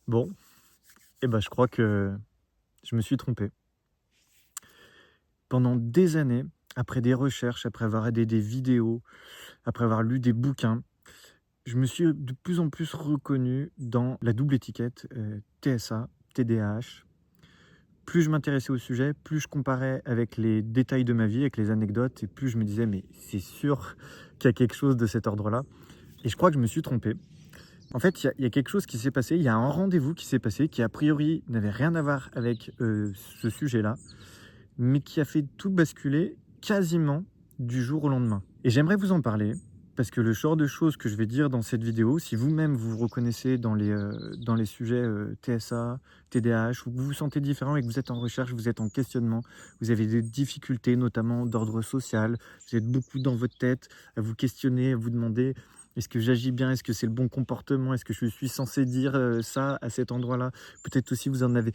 Bon, je crois que je me suis trompé. Pendant des années, après des recherches, après avoir aidé des vidéos, après avoir lu des bouquins, je me suis de plus en plus reconnu dans la double étiquette, TSA, TDAH. Plus je m'intéressais au sujet, plus je comparais avec les détails de ma vie, avec les anecdotes et plus je me disais: «Mais c'est sûr qu'il y a quelque chose de cet ordre-là» et je crois que je me suis trompé. En fait, il y a quelque chose qui s'est passé, il y a un rendez-vous qui s'est passé qui a priori n'avait rien à voir avec, ce sujet-là, mais qui a fait tout basculer quasiment du jour au lendemain. Et j'aimerais vous en parler parce que le genre de choses que je vais dire dans cette vidéo, si vous-même vous vous reconnaissez dans les sujets TSA, TDAH, ou que vous vous sentez différent et que vous êtes en recherche, vous êtes en questionnement, vous avez des difficultés notamment d'ordre social, vous êtes beaucoup dans votre tête à vous questionner, à vous demander est-ce que j'agis bien, est-ce que c'est le bon comportement, est-ce que je suis censé dire ça à cet endroit-là. Peut-être aussi vous avez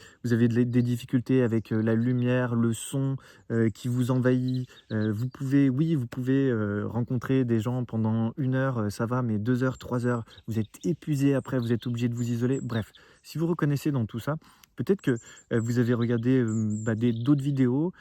des difficultés avec la lumière, le son, qui vous envahit. Vous pouvez, rencontrer des gens pendant 1 heure, ça va, mais 2 heures, 3 heures, vous êtes épuisé après, vous êtes obligé de vous isoler. Bref, si vous reconnaissez dans tout ça, peut-être que, vous avez regardé, des d'autres vidéos,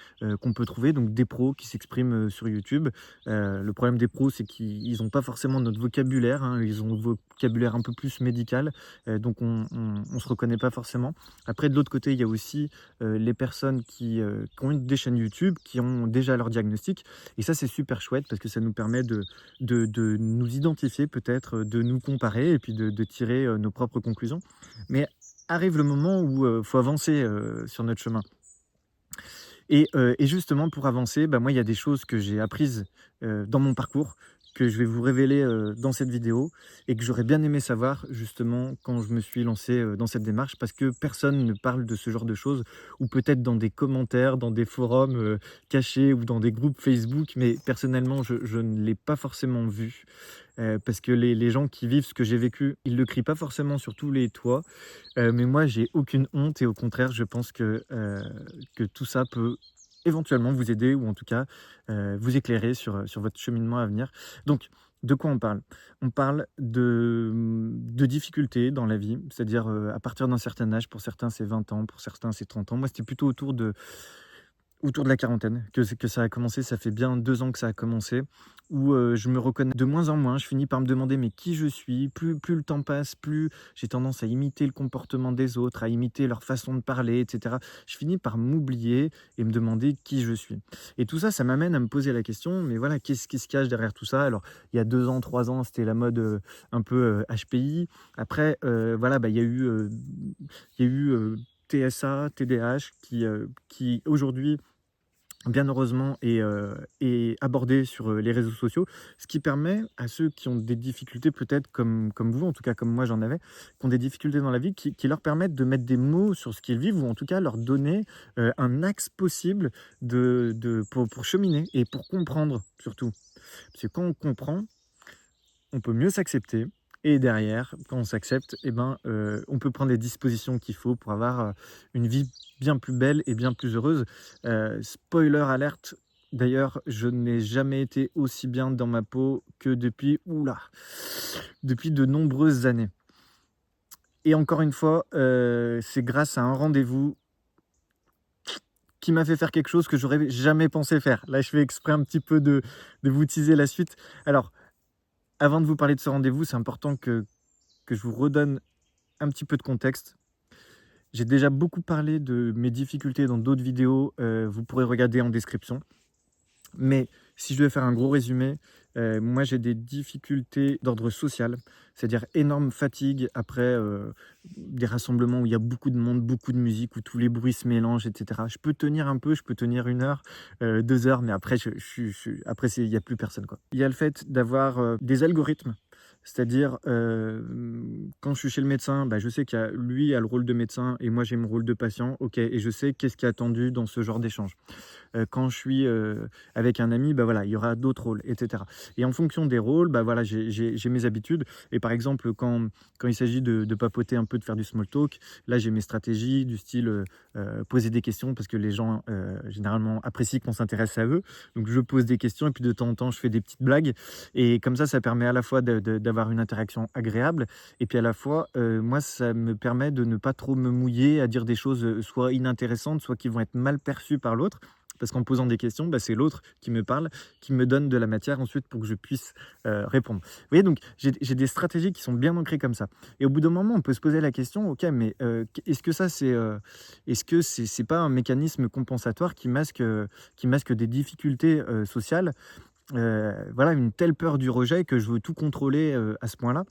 qu'on peut trouver, donc des pros qui s'expriment, sur YouTube. Le problème des pros, c'est qu'ils ont pas forcément notre vocabulaire, hein, ils ont un vocabulaire un peu plus médical, donc on se reconnaît pas forcément. Après de l'autre côté, il y a aussi les personnes qui ont des chaînes YouTube, qui ont déjà leur diagnostic. Et ça, c'est super chouette parce que ça nous permet de nous identifier peut-être, de nous comparer et puis de tirer nos propres conclusions. Mais arrive le moment où il faut avancer sur notre chemin. Et justement pour avancer, moi, il y a des choses que j'ai apprises, dans mon parcours, que je vais vous révéler, dans cette vidéo et que j'aurais bien aimé savoir justement quand je me suis lancé, dans cette démarche parce que personne ne parle de ce genre de choses ou peut-être dans des commentaires, dans des forums, cachés ou dans des groupes Facebook, mais personnellement je ne l'ai pas forcément vu, parce que les gens qui vivent ce que j'ai vécu, ils le crient pas forcément sur tous les toits. Mais moi, j'ai aucune honte et au contraire, je pense que tout ça peut éventuellement vous aider ou en tout cas, vous éclairer sur votre cheminement à venir. Donc, de quoi on parle? On parle de difficultés dans la vie, c'est-à-dire, à partir d'un certain âge, pour certains c'est 20 ans, pour certains c'est 30 ans. Moi, c'était plutôt autour de la quarantaine que ça a commencé, ça fait bien 2 ans que ça a commencé, où, je me reconnais de moins en moins. Je finis par me demander: «Mais qui je suis?» Plus le temps passe, plus j'ai tendance à imiter le comportement des autres, à imiter leur façon de parler et cetera. Je finis par m'oublier et me demander qui je suis. Et tout ça, ça m'amène à me poser la question: «Mais voilà, qu'est-ce qui se cache derrière tout ça?» Alors, il y a 2 ans, 3 ans, c'était la mode, un peu, HPI. Après, il y a eu, TSA, TDAH qui aujourd'hui bien heureusement est abordé sur, les réseaux sociaux. Ce qui permet à ceux qui ont des difficultés peut-être comme vous, en tout cas comme moi j'en avais, qui ont des difficultés dans la vie, qui leur permettent de mettre des mots sur ce qu'ils vivent ou en tout cas leur donner, un axe possible pour cheminer et pour comprendre surtout. Parce que quand on comprend, on peut mieux s'accepter et derrière, quand on s'accepte on peut prendre les dispositions qu'il faut pour avoir, une vie bien plus belle et bien plus heureuse. Spoiler alerte, d'ailleurs, je n'ai jamais été aussi bien dans ma peau que depuis de nombreuses années et encore une fois, c'est grâce à un rendez-vous qui m'a fait faire quelque chose que j'aurais jamais pensé faire. Là, je fais exprès un petit peu de vous teaser la suite. Alors, avant de vous parler de ce rendez-vous, c'est important que je vous redonne un petit peu de contexte. J'ai déjà beaucoup parlé de mes difficultés dans d'autres vidéos, vous pourrez regarder en description. Mais si je devais faire un gros résumé, moi j'ai des difficultés d'ordre social, c'est-à-dire énorme fatigue après, des rassemblements où il y a beaucoup de monde, beaucoup de musique, où tous les bruits se mélangent et cetera. Je peux tenir un peu, je peux tenir 1 heure, 2 heures, mais après après c'est il y a plus personne, quoi. Il y a le fait d'avoir, des algorithmes, c'est-à-dire, quand je suis chez le médecin, je sais qu'il y a lui a le rôle de médecin et moi j'ai mon rôle de patient, OK et je sais qu'est-ce qui est attendu dans ce genre d'échange. Quand je suis, avec un ami, bah, voilà, il y aura d'autres rôles et cetera et en fonction des rôles, bah, voilà, j'ai mes habitudes et par exemple, quand il s'agit de papoter un peu, de faire du small talk, là, j'ai mes stratégies du style, poser des questions parce que les gens, généralement apprécient qu'on s'intéresse à eux. Donc je pose des questions et puis de temps en temps, je fais des petites blagues et comme ça permet à la fois d'avoir une interaction agréable et puis à la fois, moi, ça me permet de ne pas trop me mouiller à dire des choses, soit inintéressantes, soit qui vont être mal perçues par l'autre. Parce qu'en posant des questions, bah, c'est l'autre qui me parle, qui me donne de la matière ensuite pour que je puisse, répondre. Vous voyez donc j'ai des stratégies qui sont bien ancrées comme ça et au bout d'un moment, on peut se poser la question: «OK, mais, est-ce que ça est-ce que c'est pas un mécanisme compensatoire qui masque des difficultés, sociales?» Voilà, une telle peur du rejet que je veux tout contrôler, à ce point-là.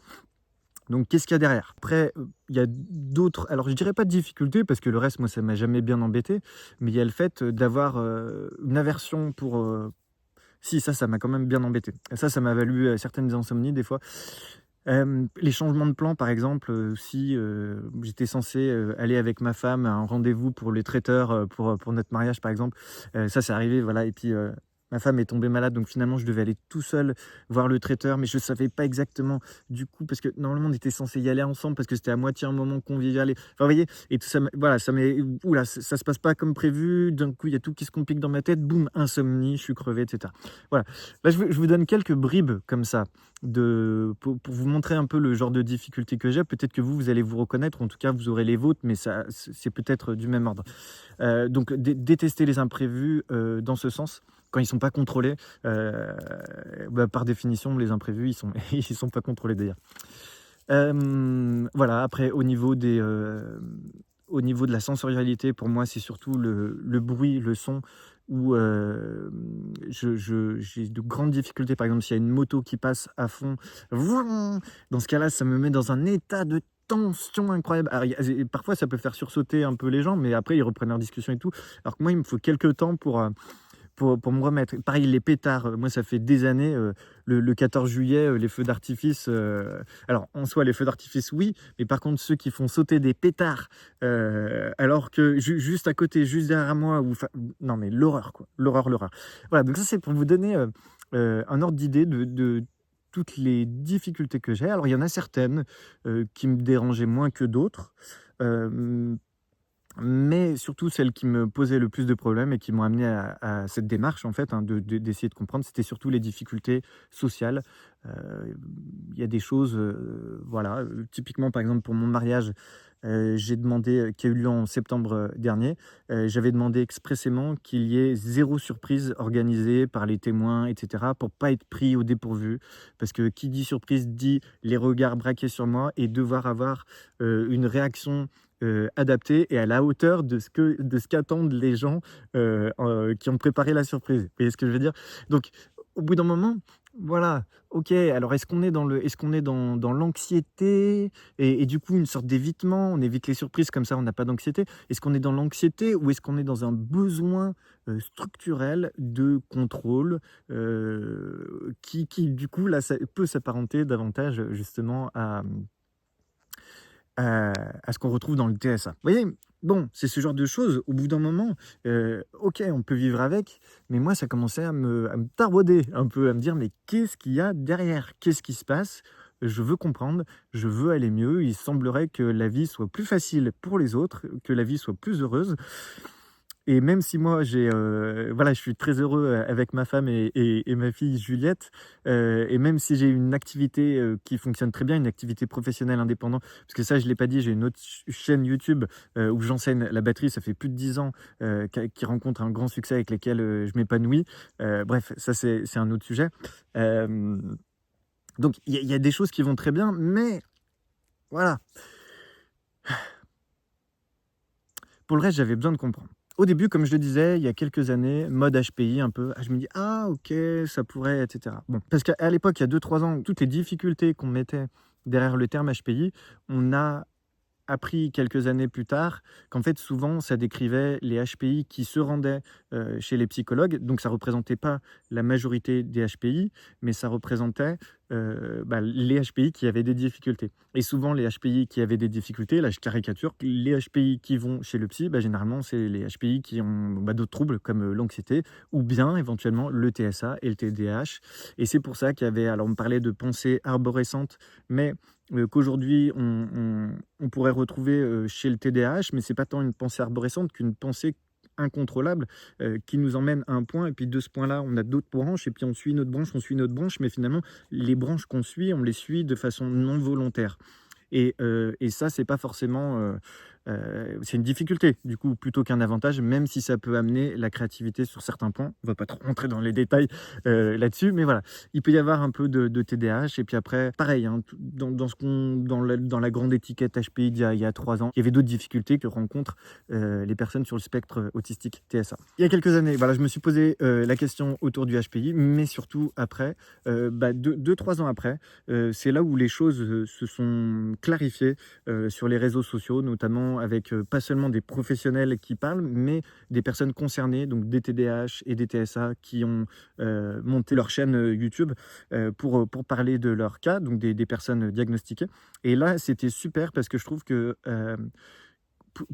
Donc qu'est-ce qu'il y a derrière? Après, il y a d'autres alors je dirais pas de difficultés parce que le reste, moi, ça m'a jamais bien embêté, mais il y a le fait, d'avoir, une aversion pour, si ça m'a quand même bien embêté. Ça m'a valu, certaines insomnies des fois. Les changements de plan par exemple, si, j'étais censé, aller avec ma femme à un rendez-vous pour les traiteurs, pour notre mariage par exemple, ça c'est arrivé voilà et puis, ma femme est tombée malade donc finalement je devais aller tout seul voir le traiteur mais je savais pas exactement du coup parce que normalement on était censés y aller ensemble parce que c'était à moitié un moment convivial et enfin vous voyez? Et tout ça voilà ça m'est ouh là ça se passe pas comme prévu, d'un coup il y a tout qui se complique dans ma tête, boum, insomnie, je suis crevé et cetera. Voilà. Là je vous donne quelques bribes comme ça pour vous montrer un peu le genre de difficulté que j'ai. Peut-être que vous allez vous reconnaître, en tout cas, vous aurez les vôtres, mais ça, c'est peut-être du même ordre. Donc détester les imprévus, dans ce sens, quand ils sont pas contrôlés, bah, par définition, les imprévus, ils sont ils sont pas contrôlés d'ailleurs. Voilà, après au niveau de la sensorialité, pour moi, c'est surtout le bruit, le son où, j'ai de grandes difficultés. Par exemple, s'il y a une moto qui passe à fond, vroom, dans ce cas-là, ça me met dans un état de tension incroyable. Alors, parfois, ça peut faire sursauter un peu les gens, mais après, ils reprennent leur discussion et tout. Alors que moi, il me faut quelques temps pour me remettre. Pareil, les pétards, moi ça fait des années, le 14 juillet, les feux d'artifice, alors en soi les feux d'artifice oui, mais par contre ceux qui font sauter des pétards, alors que juste à côté, juste derrière moi ou enfin non mais l'horreur quoi, l'horreur, l'horreur. Voilà donc ça c'est pour vous donner, un ordre d'idée de toutes les difficultés que j'ai. Alors il y en a certaines, qui me dérangeaient moins que d'autres, hem mais surtout celles qui me posaient le plus de problèmes et qui m'ont amené à cette démarche en fait, hein, d'essayer de comprendre, c'était surtout les difficultés sociales. Il y a des choses, voilà, typiquement par exemple pour mon mariage, j'ai demandé, qui a eu lieu en septembre, dernier, j'avais demandé expressément qu'il y ait zéro surprise organisée par les témoins et cetera pour pas être pris au dépourvu. Parce que qui dit surprise dit les regards braqués sur moi et devoir avoir, une réaction adapté et à la hauteur de ce qu'attendent les gens, qui ont préparé la surprise. Vous voyez ce que je veux dire? Donc au bout d'un moment, voilà, OK, alors est-ce qu'on est dans l'anxiété et du coup une sorte d'évitement? On évite les surprises comme ça on n'a pas d'anxiété. Est-ce qu'on est dans l'anxiété ou est-ce qu'on est dans un besoin, structurel de contrôle, qui du coup là ça peut s'apparenter davantage, justement à ce qu'on retrouve dans le TSA. Vous voyez? Bon, c'est ce genre de choses, au bout d'un moment, OK, on peut vivre avec, mais moi, ça commençait à me tarauder un peu, à me dire: «Mais qu'est-ce qu'il y a derrière? Qu'est-ce qui se passe? Je veux comprendre, je veux aller mieux». Il semblerait que la vie soit plus facile pour les autres, que la vie soit plus heureuse et même si moi voilà, je suis très heureux, avec ma femme et ma fille Juliette, et même si j'ai une activité, qui fonctionne très bien, une activité professionnelle indépendante, parce que ça je l'ai pas dit, j'ai une autre chaîne YouTube, où j'enseigne la batterie, ça fait plus de 10 ans, qui rencontre un grand succès avec lesquels, je m'épanouis. Bref, ça c'est un autre sujet. Donc il y a des choses qui vont très bien, mais voilà. Pour le reste, j'avais besoin de comprendre. Au début, comme je le disais, il y a quelques années, mode HPI un peu. Ah, je me dis: «Ah OK, ça pourrait» et cetera. Bon, parce qu'à l'époque, il y a 2-3 ans, toutes les difficultés qu'on mettait derrière le terme HPI, on a appris quelques années plus tard qu'en fait, souvent, ça décrivait les HPI qui se rendaient, chez les psychologues. Donc ça représentait pas la majorité des HPI, mais ça représentait, les HPI qui avaient des difficultés. Et souvent, les HPI qui avaient des difficultés, là je caricature, les HPI qui vont chez le psy, généralement, c'est les HPI qui ont d'autres troubles comme l'anxiété ou bien éventuellement le TSA et le TDAH. Et c'est pour ça qu'il y avait, alors on me parlait de pensée arborescente, mais qu'aujourd'hui on pourrait retrouver chez le TDAH, mais c'est pas tant une pensée arborescente qu'une pensée incontrôlable qui nous emmène à un point et puis de ce point-là, on a d'autres branches et puis on suit notre branche, on suit notre branche, mais finalement, les branches qu'on suit, on les suit de façon non volontaire. Et ça, c'est pas forcément, c'est une difficulté, du coup, plutôt qu'un avantage, même si ça peut amener la créativité sur certains points. On va pas trop rentrer dans les détails, là-dessus, mais voilà. Il peut y avoir un peu de TDAH et puis après, pareil, hein, tout dans ce qu'on dans la grande étiquette HPI d'il y a 3 ans, il y avait d'autres difficultés que rencontrent, les personnes sur le spectre autistique TSA. Il y a quelques années, voilà, je me suis posé, la question autour du HPI, mais surtout après, 2-3 ans après, c'est là où les choses, se sont clarifiées, sur les réseaux sociaux, notamment avec, pas seulement des professionnels qui parlent, mais des personnes concernées, donc des TDAH et des TSA qui ont, monté leur chaîne, YouTube, pour parler de leur cas, donc des personnes diagnostiquées. Et là, c'était super parce que je trouve que,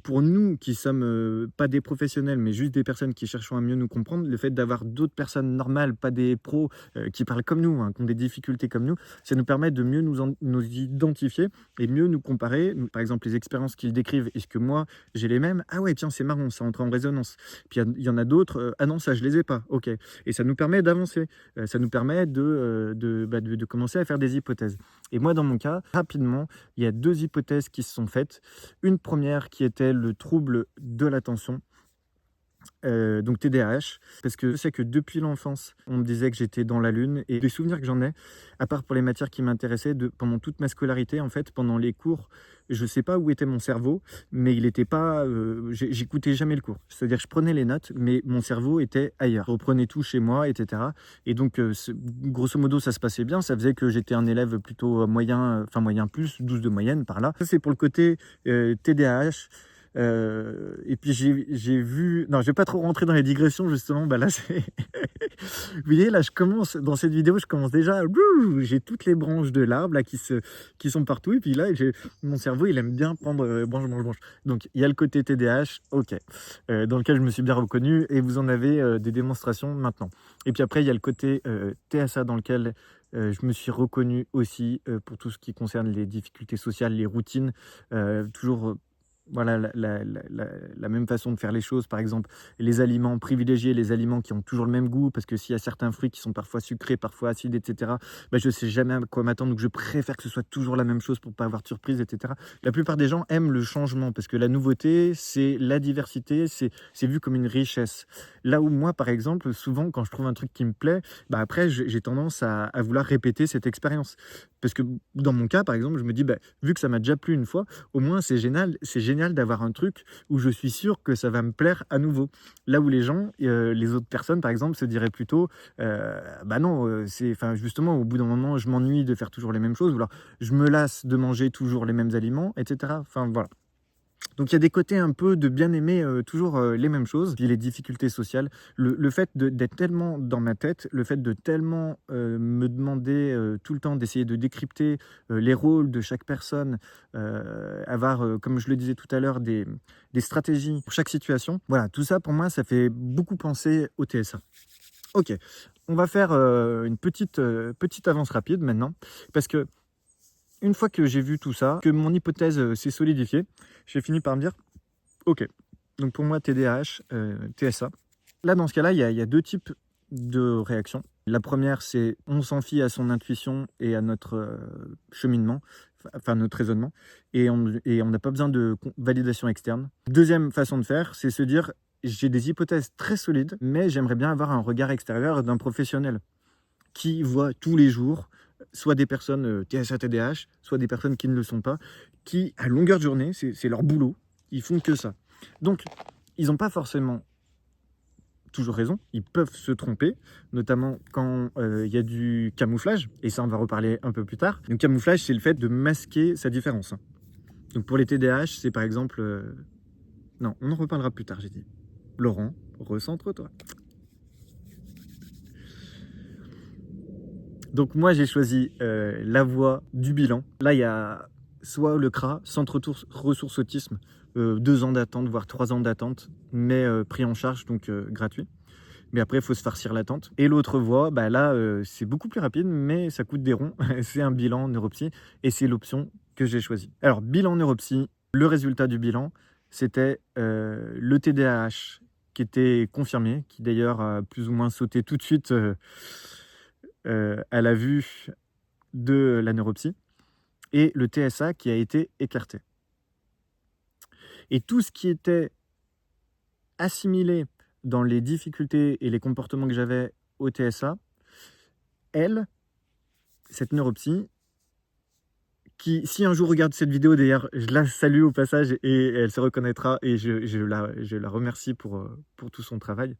pour nous qui sommes, pas des professionnels, mais juste des personnes qui cherchons à mieux nous comprendre, le fait d'avoir d'autres personnes normales, pas des pros, qui parlent comme nous, hein, qui ont des difficultés comme nous, ça nous permet de mieux nous identifier et mieux nous comparer. Nous, par exemple, les expériences qu'ils décrivent, est-ce que moi j'ai les mêmes? Ah ouais, tiens, c'est marrant, ça entre en résonance. Puis il y en a d'autres, ah non, ça je les ai pas, OK. Et ça nous permet d'avancer, ça nous permet de commencer à faire des hypothèses. Et moi, dans mon cas, rapidement, il y a 2 hypothèses qui se sont faites. Une première qui était le trouble de l'attention, donc TDAH, parce que je sais que depuis l'enfance, on me disait que j'étais dans la lune et les souvenirs que j'en ai, à part pour les matières qui m'intéressaient, pendant toute ma scolarité, en fait, pendant les cours, je sais pas où était mon cerveau, mais il était pas, j'écoutais jamais le cours. C'est-à-dire que je prenais les notes, mais mon cerveau était ailleurs. Je reprenais tout chez moi, et cetera. Et donc, grosso modo, ça se passait bien. Ça faisait que j'étais un élève plutôt moyen, enfin moyen plus, 12 de moyenne par là. Ça, c'est pour le côté TDAH. Et puis j'ai vu, non, je vais pas trop rentrer dans les digressions justement. Là, c'est, vous voyez, là, je commence dans cette vidéo, je commence déjà. J'ai toutes les branches de l'arbre là qui sont partout. Et puis là, mon cerveau, il aime bien prendre branche, branche, branche. Donc il y a le côté TDAH, ok, dans lequel je me suis bien reconnu. Et vous en avez des démonstrations maintenant. Et puis après, il y a le côté TSA dans lequel je me suis reconnu aussi pour tout ce qui concerne les difficultés sociales, les routines, toujours. Voilà la même façon de faire les choses. Par exemple, les aliments, privilégier les aliments qui ont toujours le même goût, parce que s'il y a certains fruits qui sont parfois sucrés, parfois acides, et cetera, je ne sais jamais à quoi m'attendre, donc je préfère que ce soit toujours la même chose pour pas avoir de surprise, et cetera. La plupart des gens aiment le changement, parce que la nouveauté, c'est la diversité, c'est vu comme une richesse. Là où moi, par exemple, souvent, quand je trouve un truc qui me plaît, après, j'ai tendance à vouloir répéter cette expérience. Parce que dans mon cas, par exemple, je me dis, vu que ça m'a déjà plu une fois, au moins c'est génial d'avoir un truc où je suis sûr que ça va me plaire à nouveau. Là où les gens, les autres personnes, par exemple, se diraient plutôt, non, enfin justement, au bout d'un moment, je m'ennuie de faire toujours les mêmes choses, ou alors je me lasse de manger toujours les mêmes aliments, etc. Enfin voilà. Donc il y a des côtés un peu de bien aimer toujours les mêmes choses, puis les difficultés sociales, le fait d'être tellement dans ma tête, le fait de tellement me demander tout le temps d'essayer de décrypter les rôles de chaque personne, avoir, comme je le disais tout à l'heure, des stratégies pour chaque situation. Voilà, tout ça pour moi, ça fait beaucoup penser au TSA. Ok, on va faire une petite avance rapide maintenant, parce que une fois que j'ai vu tout ça, que mon hypothèse s'est solidifiée, j'ai fini par me dire, ok, donc pour moi TDAH, TSA. Là, dans ce cas-là, il y a 2 types de réactions. La première, c'est on s'en fie à son intuition et à notre cheminement, enfin notre raisonnement, et on n'a pas besoin de validation externe. Deuxième façon de faire, c'est se dire, j'ai des hypothèses très solides, mais j'aimerais bien avoir un regard extérieur d'un professionnel qui voit tous les jours soit des personnes TSA, TDAH, soit des personnes qui ne le sont pas, qui, à longueur de journée, c'est leur boulot, ils font que ça. Donc, ils n'ont pas forcément toujours raison, ils peuvent se tromper, notamment quand il y a du camouflage, et ça on va reparler un peu plus tard. Le camouflage, c'est le fait de masquer sa différence. Donc pour les TDAH, c'est par exemple... Non, on en reparlera plus tard, j'ai dit. Laurent, recentre-toi. Donc moi, j'ai choisi la voie du bilan. Là, il y a soit le CRA, Centre Ressources Autisme, 2 ans d'attente, voire 3 ans d'attente, mais pris en charge, donc gratuit. Mais après, il faut se farcir l'attente. Et l'autre voie, bah là, c'est beaucoup plus rapide, mais ça coûte des ronds. C'est un bilan neuropsy et c'est l'option que j'ai choisie. Alors, bilan neuropsy, le résultat du bilan, c'était le TDAH qui était confirmé, qui d'ailleurs a plus ou moins sauté tout de suite à la vue de la neuropsy, et le TSA qui a été écarté. Et tout ce qui était assimilé dans les difficultés et les comportements que j'avais au TSA, elle, cette neuropsy, qui, si un jour regarde cette vidéo, d'ailleurs, je la salue au passage et elle se reconnaîtra et je la remercie pour tout son travail.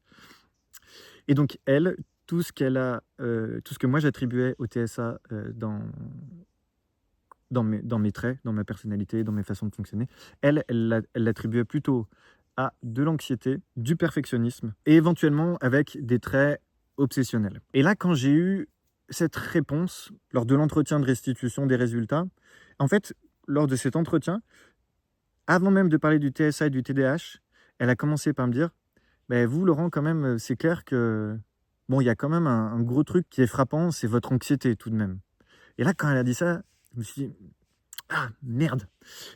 Et donc, elle, tout ce que moi j'attribuais au TSA dans mes traits, dans ma personnalité, dans mes façons de fonctionner, elle l'attribuait plutôt à de l'anxiété, du perfectionnisme et éventuellement avec des traits obsessionnels. Et là, quand j'ai eu cette réponse lors de l'entretien de restitution des résultats, en fait, lors de cet entretien, avant même de parler du TSA et du TDAH, elle a commencé par me dire bah, vous, Laurent, quand même, c'est clair que bon, il y a quand même un gros truc qui est frappant, c'est votre anxiété tout de même. Et là, quand elle a dit ça, je me suis dit ah merde.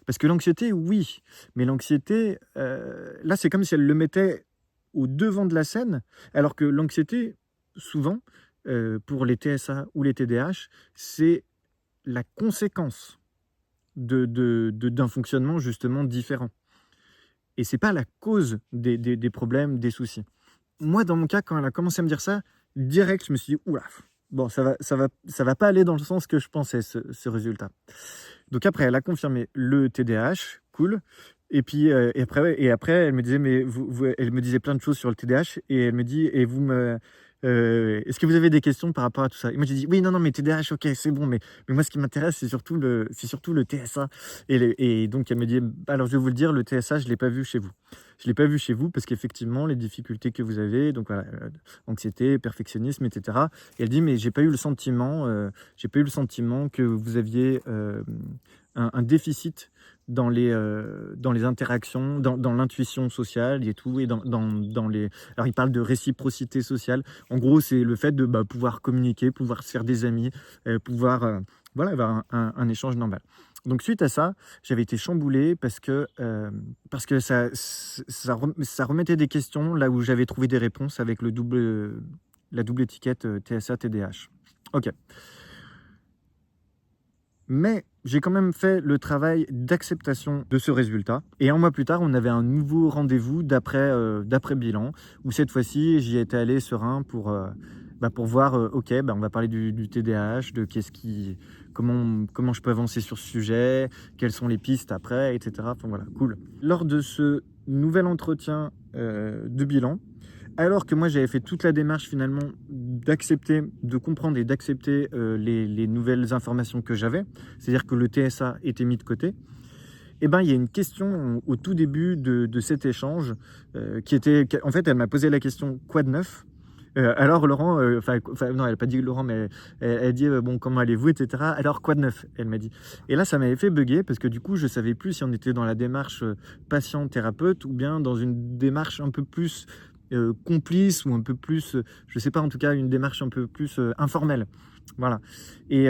Parce que l'anxiété, oui, mais l'anxiété, là, c'est comme si elle le mettait au devant de la scène, alors que l'anxiété, souvent, pour les TSA ou les TDAH, c'est la conséquence d'un fonctionnement justement différent. Et c'est pas la cause des problèmes, des soucis. Moi, dans mon cas, quand elle a commencé à me dire ça, direct, je me suis dit oula, bon, ça va pas aller dans le sens que je pensais, ce résultat. Donc après, elle a confirmé le TDAH, cool. Et puis et après, elle me disait mais elle me disait plein de choses sur le TDAH et elle me dit et est-ce que vous avez des questions par rapport à tout ça? Et moi j'ai dit oui non mais TDAH ok c'est bon mais moi ce qui m'intéresse c'est surtout le TSA et donc elle me dit alors je vais vous le dire le TSA je l'ai pas vu chez vous. Je l'ai pas vu chez vous parce qu'effectivement les difficultés que vous avez donc voilà, anxiété, perfectionnisme etc. Et elle dit mais j'ai pas eu le sentiment que vous aviez un déficit dans les interactions, dans l'intuition sociale et tout, et dans les... Alors, il parle de réciprocité sociale. En gros, c'est le fait de pouvoir communiquer, pouvoir se faire des amis, pouvoir voilà, avoir un échange normal. Donc, suite à ça, j'avais été chamboulé parce que ça remettait des questions là où j'avais trouvé des réponses avec la double étiquette TSA-TDAH. Ok. Mais j'ai quand même fait le travail d'acceptation de ce résultat. Et un mois plus tard, on avait un nouveau rendez-vous d'après bilan, où cette fois-ci, j'y étais allé serein pour voir, ok, on va parler du TDAH, de comment je peux avancer sur ce sujet, quelles sont les pistes après, etc. Enfin voilà, cool. Lors de ce nouvel entretien de bilan, alors que moi j'avais fait toute la démarche finalement d'accepter, de comprendre et d'accepter les nouvelles informations que j'avais, c'est-à-dire que le TSA était mis de côté, et il y a une question au tout début de cet échange en fait elle m'a posé la question quoi de neuf. Alors Laurent, non elle n'a pas dit Laurent mais elle dit bon comment allez-vous etc. Alors quoi de neuf elle m'a dit. Et là ça m'avait fait bugger parce que du coup je savais plus si on était dans la démarche patient-thérapeute ou bien dans une démarche un peu plus complice ou un peu plus, je sais pas, en tout cas une démarche un peu plus informelle. Voilà. Et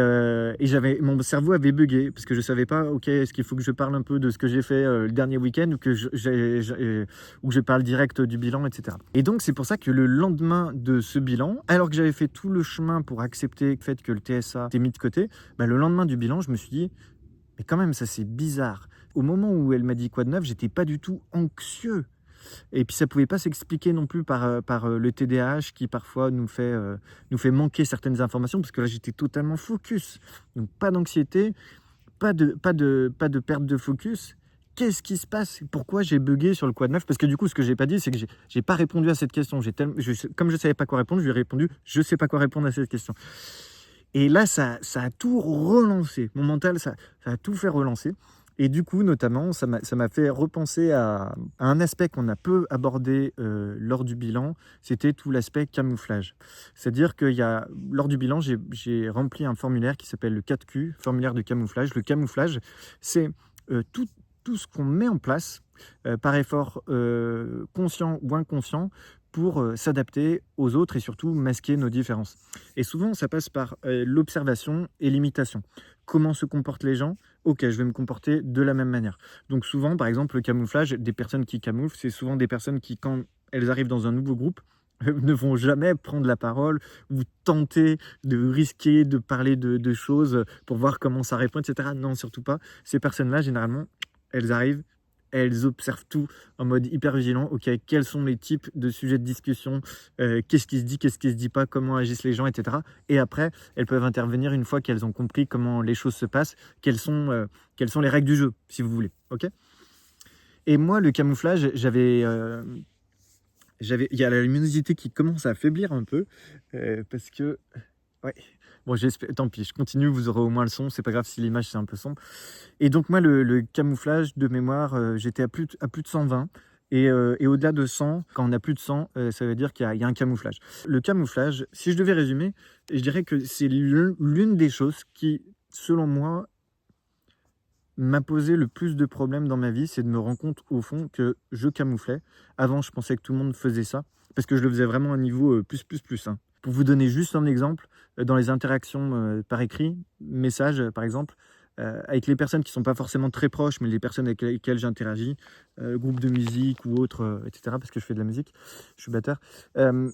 mon cerveau avait bugué parce que je savais pas, ok, est-ce qu'il faut que je parle un peu de ce que j'ai fait le dernier week-end ou que je parle direct du bilan, etc. Et donc c'est pour ça que le lendemain de ce bilan, alors que j'avais fait tout le chemin pour accepter le fait que le TSA était mis de côté, le lendemain du bilan, je me suis dit, mais quand même ça c'est bizarre. Au moment où elle m'a dit quoi de neuf, j'étais pas du tout anxieux. Et puis ça pouvait pas s'expliquer non plus par le TDAH qui parfois nous fait manquer certaines informations parce que là j'étais totalement focus. Donc pas d'anxiété, pas de perte de focus. Qu'est-ce qui se passe? Pourquoi j'ai bugué sur le quoi de neuf? Parce que du coup ce que j'ai pas dit c'est que j'ai pas répondu à cette question. Comme je savais pas quoi répondre, je lui ai répondu je sais pas quoi répondre à cette question. Et là ça a tout relancé. Mon mental ça a tout fait relancer. Et du coup, notamment, ça m'a fait repenser à un aspect qu'on a peu abordé lors du bilan, c'était tout l'aspect camouflage. C'est-à-dire lors du bilan, j'ai rempli un formulaire qui s'appelle le 4Q, formulaire de camouflage. Le camouflage, c'est tout ce qu'on met en place par effort conscient ou inconscient pour s'adapter aux autres et surtout masquer nos différences. Et souvent, ça passe par l'observation et l'imitation. Comment se comportent les gens? Ok, je vais me comporter de la même manière. Donc souvent, par exemple, le camouflage, des personnes qui camouflent, c'est souvent des personnes qui, quand elles arrivent dans un nouveau groupe, ne vont jamais prendre la parole ou tenter de risquer de parler de choses pour voir comment ça répond, etc. Non, surtout pas. Ces personnes-là, généralement, elles arrivent, elles observent tout en mode hyper vigilant. Ok, quels sont les types de sujets de discussion, qu'est-ce qui se dit, qu'est-ce qui se dit pas, comment agissent les gens, etc. Et après, elles peuvent intervenir une fois qu'elles ont compris comment les choses se passent, quelles sont les règles du jeu, si vous voulez. Ok. Et moi, le camouflage, il y a la luminosité qui commence à affaiblir un peu parce que ouais. Bon, j'espère, tant pis, je continue, vous aurez au moins le son, c'est pas grave si l'image c'est un peu sombre. Et donc moi, le camouflage de mémoire, j'étais à plus de 120 et au-delà de 100, quand on a plus de 100, ça veut dire qu'il y a un camouflage. Le camouflage, si je devais résumer, je dirais que c'est l'une des choses qui, selon moi, m'a posé le plus de problèmes dans ma vie, c'est de me rendre compte au fond que je camouflais. Avant, je pensais que tout le monde faisait ça, parce que je le faisais vraiment à un niveau plus, hein. Pour vous donner juste un exemple, dans les interactions par écrit, messages par exemple, avec les personnes qui ne sont pas forcément très proches, mais les personnes avec lesquelles j'interagis, groupe de musique ou autre, etc., parce que je fais de la musique, je suis batteur, ben,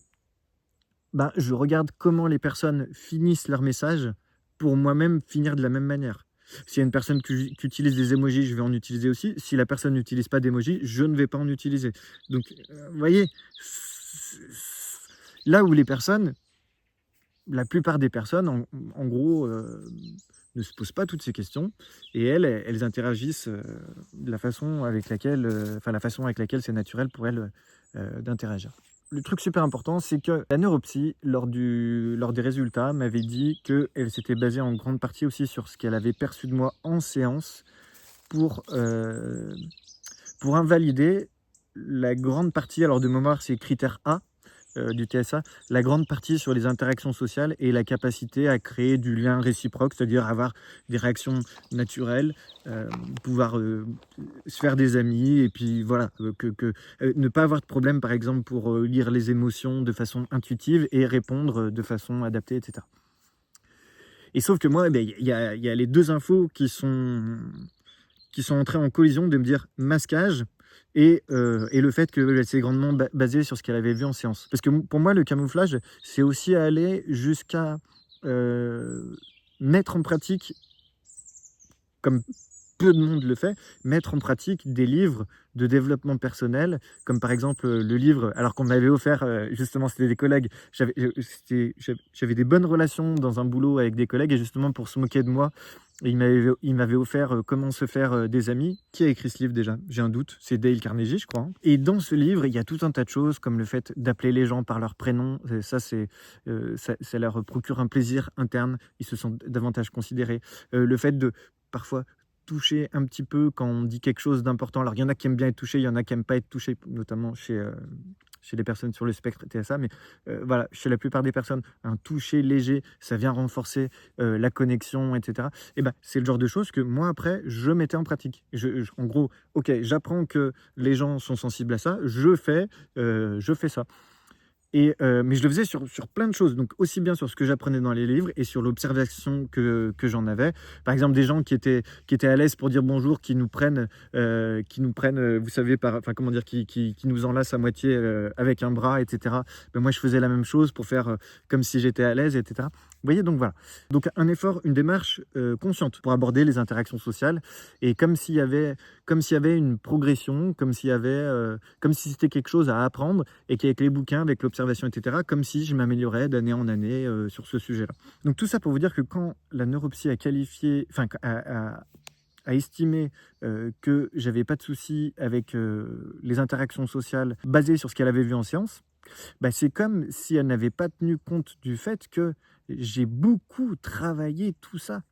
je regarde comment les personnes finissent leur message pour moi-même finir de la même manière. S'il y a une personne qui utilise des emojis, je vais en utiliser aussi. Si la personne n'utilise pas d'emojis, je ne vais pas en utiliser. Donc, vous voyez, là où les personnes, la plupart des personnes, en gros, ne se posent pas toutes ces questions et elles interagissent de la façon avec laquelle, la façon avec laquelle c'est naturel pour elles d'interagir. Le truc super important, c'est que la neuropsy, lors des résultats, m'avait dit qu'elle s'était basée en grande partie aussi sur ce qu'elle avait perçu de moi en séance pour, euh, pour invalider la grande partie, alors de mémoire c'est critère A du TSA, la grande partie sur les interactions sociales et la capacité à créer du lien réciproque, c'est-à-dire avoir des réactions naturelles, pouvoir se faire des amis et puis voilà, ne pas avoir de problème par exemple pour lire les émotions de façon intuitive et répondre de façon adaptée, etc. Et sauf que moi, il y a les deux infos qui sont entrées en collision de me dire masquage et le fait qu'elle s'est grandement basée sur ce qu'elle avait vu en séance. Parce que pour moi, le camouflage, c'est aussi aller jusqu'à mettre en pratique, comme peu de monde le fait, mettre en pratique des livres de développement personnel, comme par exemple le livre, alors qu'on m'avait offert, justement, c'était des collègues, j'avais des bonnes relations dans un boulot avec des collègues, et justement pour se moquer de moi, il m'avait offert Comment se faire des amis. Qui a écrit ce livre déjà? J'ai un doute, c'est Dale Carnegie, je crois, hein. Et dans ce livre, il y a tout un tas de choses, comme le fait d'appeler les gens par leur prénom, ça leur procure un plaisir interne, ils se sentent davantage considérés. Le fait de parfois toucher un petit peu quand on dit quelque chose d'important. Alors, il y en a qui aiment bien être touchés, il y en a qui n'aiment pas être touchés, notamment chez les personnes sur le spectre TSA. Mais voilà, chez la plupart des personnes, un toucher léger, ça vient renforcer la connexion, etc. Et ben, c'est le genre de choses que moi, après, je mettais en pratique. En gros, ok, j'apprends que les gens sont sensibles à ça, je fais ça. Mais je le faisais sur plein de choses, donc aussi bien sur ce que j'apprenais dans les livres et sur l'observation que j'en avais. Par exemple, des gens qui étaient à l'aise pour dire bonjour, vous savez, comment dire, qui nous enlacent à moitié avec un bras, etc. Ben, moi, je faisais la même chose pour faire comme si j'étais à l'aise, etc. Vous voyez, donc voilà. Donc un effort, une démarche consciente pour aborder les interactions sociales et comme s'il y avait une progression, comme si c'était quelque chose à apprendre et qu'avec les bouquins, avec l'observation, etc., comme si je m'améliorais d'année en année sur ce sujet-là. Donc tout ça pour vous dire que quand la neuropsy a qualifié, enfin a estimé que j'avais pas de soucis avec les interactions sociales basées sur ce qu'elle avait vu en séance, bah, c'est comme si elle n'avait pas tenu compte du fait que j'ai beaucoup travaillé tout ça.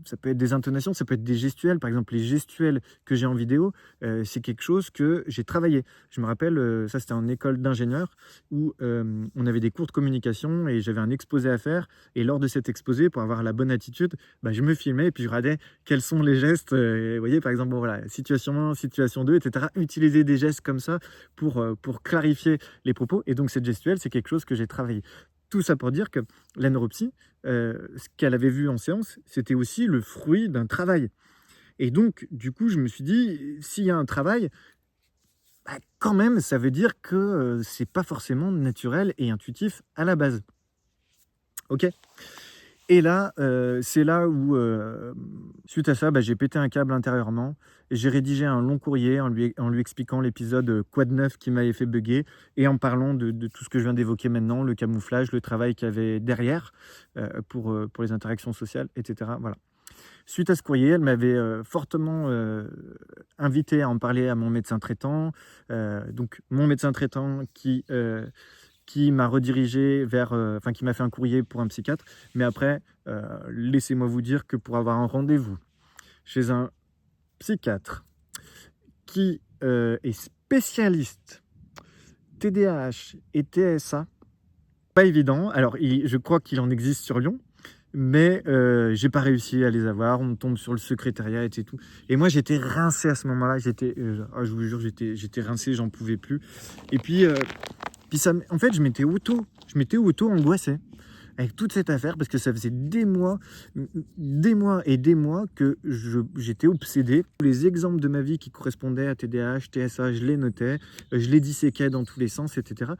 Ça peut être des intonations, ça peut être des gestuels. Par exemple, les gestuels que j'ai en vidéo, c'est quelque chose que j'ai travaillé. Je me rappelle, ça c'était en école d'ingénieur où, on avait des cours de communication et j'avais un exposé à faire et lors de cet exposé, pour avoir la bonne attitude, bah, je me filmais et puis je regardais quels sont les gestes, vous voyez? Par exemple, bon voilà, situation 1, situation 2 et cetera. Utiliser des gestes comme ça pour clarifier les propos et donc cette gestuelle, c'est quelque chose que j'ai travaillé. Tout ça pour dire que la neuropsy, ce qu'elle avait vu en séance, c'était aussi le fruit d'un travail et donc du coup, je me suis dit: «S'il y a un travail, bah, quand même, ça veut dire que, c'est pas forcément naturel et intuitif à la base». OK? Et là, c'est là où, suite à ça, bah, j'ai pété un câble intérieurement. J'ai rédigé un long courrier en lui expliquant l'épisode, quoi de neuf qui m'avait fait bugger et en parlant de tout ce que je viens d'évoquer maintenant, le camouflage, le travail qu'il y avait derrière, pour les interactions sociales et cetera, voilà. Suite à ce courrier, elle m'avait, fortement, invité à en parler à mon médecin traitant, donc mon médecin traitant qui m'a redirigé vers, enfin qui m'a fait un courrier pour un psychiatre. Mais après, laissez-moi vous dire que pour avoir un rendez-vous chez un psychiatre qui, est spécialiste TDAH et TSA, pas évident. Alors je crois qu'il en existe sur Lyon, mais j'ai pas réussi à les avoir. On tombe sur le secrétariat et tout. Et moi, j'étais rincé à ce moment-là. Ah, je vous jure, j'étais rincé, j'en pouvais plus. Et puis ça, en fait, je m'étais auto-angoissé avec toute cette affaire parce que ça faisait des mois et des mois que j'étais obsédé. Les exemples de ma vie qui correspondaient à TDAH, TSA, je les notais, je les disséquais dans tous les sens, etc.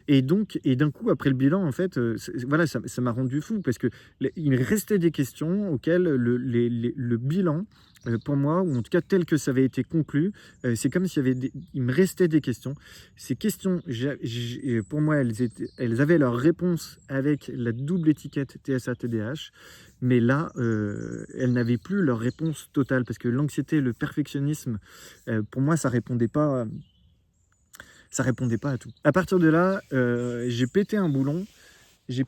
Et donc, et d'un coup, après le bilan, en fait, voilà, ça m'a rendu fou parce que il me restait des questions auxquelles le bilan, pour moi, ou en tout cas tel que ça avait été conclu, c'est comme s'il y avait il me restait des questions. Ces questions, pour moi, elles avaient leur réponse avec la double étiquette TSA-TDAH, mais là, elles n'avaient plus leur réponse totale parce que l'anxiété, le perfectionnisme, pour moi, ça répondait pas à tout. À partir de là, j'ai pété un boulon. J'ai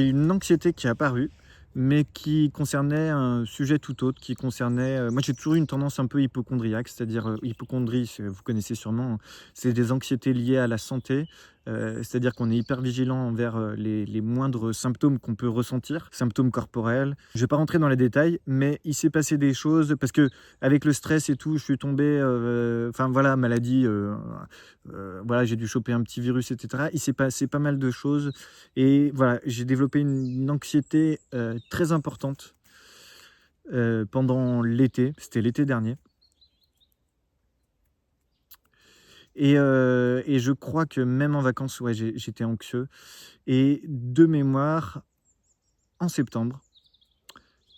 eu une anxiété qui est apparue, mais qui concernait un sujet tout autre, qui concernait... moi, j'ai toujours eu une tendance un peu hypocondriaque, c'est-à-dire hypocondrie, vous connaissez sûrement, c'est des anxiétés liées à la santé, c'est-à-dire qu'on est hyper vigilant envers les moindres symptômes qu'on peut ressentir, symptômes corporels. Je vais pas rentrer dans les détails, mais il s'est passé des choses, parce que avec le stress et tout, je suis tombé, enfin voilà, maladie, voilà, j'ai dû choper un petit virus, etc. Il s'est passé pas mal de choses, et voilà, j'ai développé une anxiété très importante pendant l'été, c'était l'été dernier. Et je crois que même en vacances, ouais, j'étais anxieux. Et de mémoire, en septembre,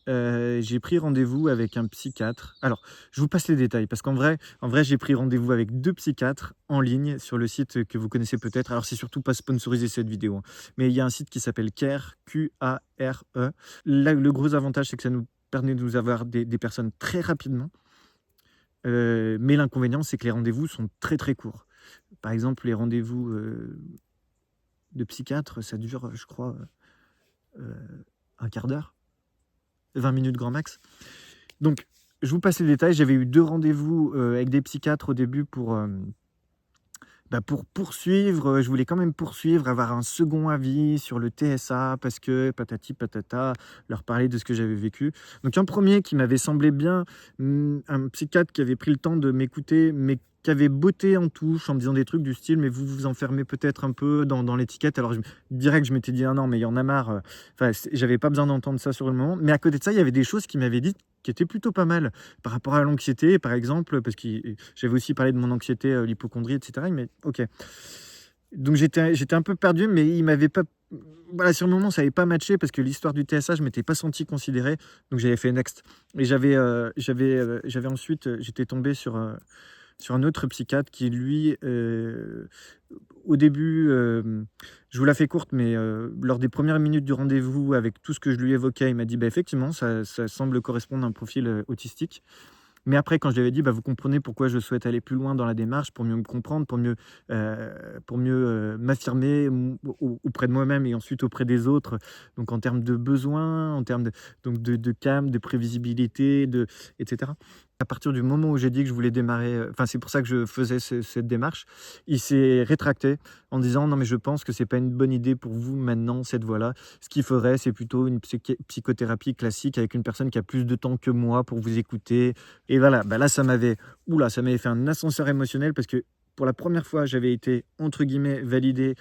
j'ai pris rendez-vous avec un psychiatre. Alors, je vous passe les détails parce qu'en vrai, j'ai pris rendez-vous avec 2 psychiatres en ligne sur le site que vous connaissez peut-être. Alors, c'est surtout pas sponsorisé cette vidéo, hein, mais il y a un site qui s'appelle Care, Q-A-R-E. Là, le gros avantage, c'est que ça nous permet de nous avoir des personnes très rapidement. Mais l'inconvénient, c'est que les rendez-vous sont très, très courts. Par exemple, les rendez-vous, de psychiatre, ça dure, je crois, un quart d'heure, 20 minutes grand max. Donc, je vous passe les détails. J'avais eu 2 rendez-vous, avec des psychiatres au début pour poursuivre, je voulais quand même poursuivre, avoir un second avis sur le TSA parce que patati patata, leur parler de ce que j'avais vécu. Donc un premier qui m'avait semblé bien, un psychiatre qui avait pris le temps de m'écouter, mais qui avait botté en touche en me disant des trucs du style: «Mais vous vous enfermez peut-être un peu dans l'étiquette». Alors direct, je m'étais dit: «Ah non, mais il y en a marre», enfin, j'avais pas besoin d'entendre ça sur le moment. Mais à côté de ça, il y avait des choses qu'il m'avait dites qui étaient plutôt pas mal par rapport à l'anxiété, par exemple, parce que j'avais aussi parlé de mon anxiété, l'hypocondrie, et cetera. Mais OK. Donc j'étais un peu perdu, mais il m'avait pas... Voilà, sur le moment, ça n'avait pas matché parce que l'histoire du TSA, je m'étais pas senti considéré, donc j'avais fait next. Et j'avais ensuite, j'étais tombé sur un autre psychiatre qui, lui, au début, je vous la fais courte, mais lors des premières minutes du rendez-vous, avec tout ce que je lui évoquais, il m'a dit: «Bah, effectivement, ça semble correspondre à un profil autistique». Mais après, quand je lui avais dit: «Bah, vous comprenez pourquoi je souhaite aller plus loin dans la démarche, pour mieux me comprendre, pour mieux, m'affirmer auprès de moi-même et ensuite auprès des autres». Donc en termes de besoins, en termes de calme, de prévisibilité, et cetera. À partir du moment où j'ai dit que je voulais démarrer, enfin, c'est pour ça que je faisais cette démarche, il s'est rétracté en disant: «Non, mais je pense que c'est pas une bonne idée pour vous maintenant, cette voie-là. Ce qu'il faudrait, c'est plutôt une psychothérapie classique avec une personne qui a plus de temps que moi pour vous écouter». Et voilà, bah, là, ça m'avait fait un ascenseur émotionnel parce que pour la première fois, j'avais été entre guillemets «validé»,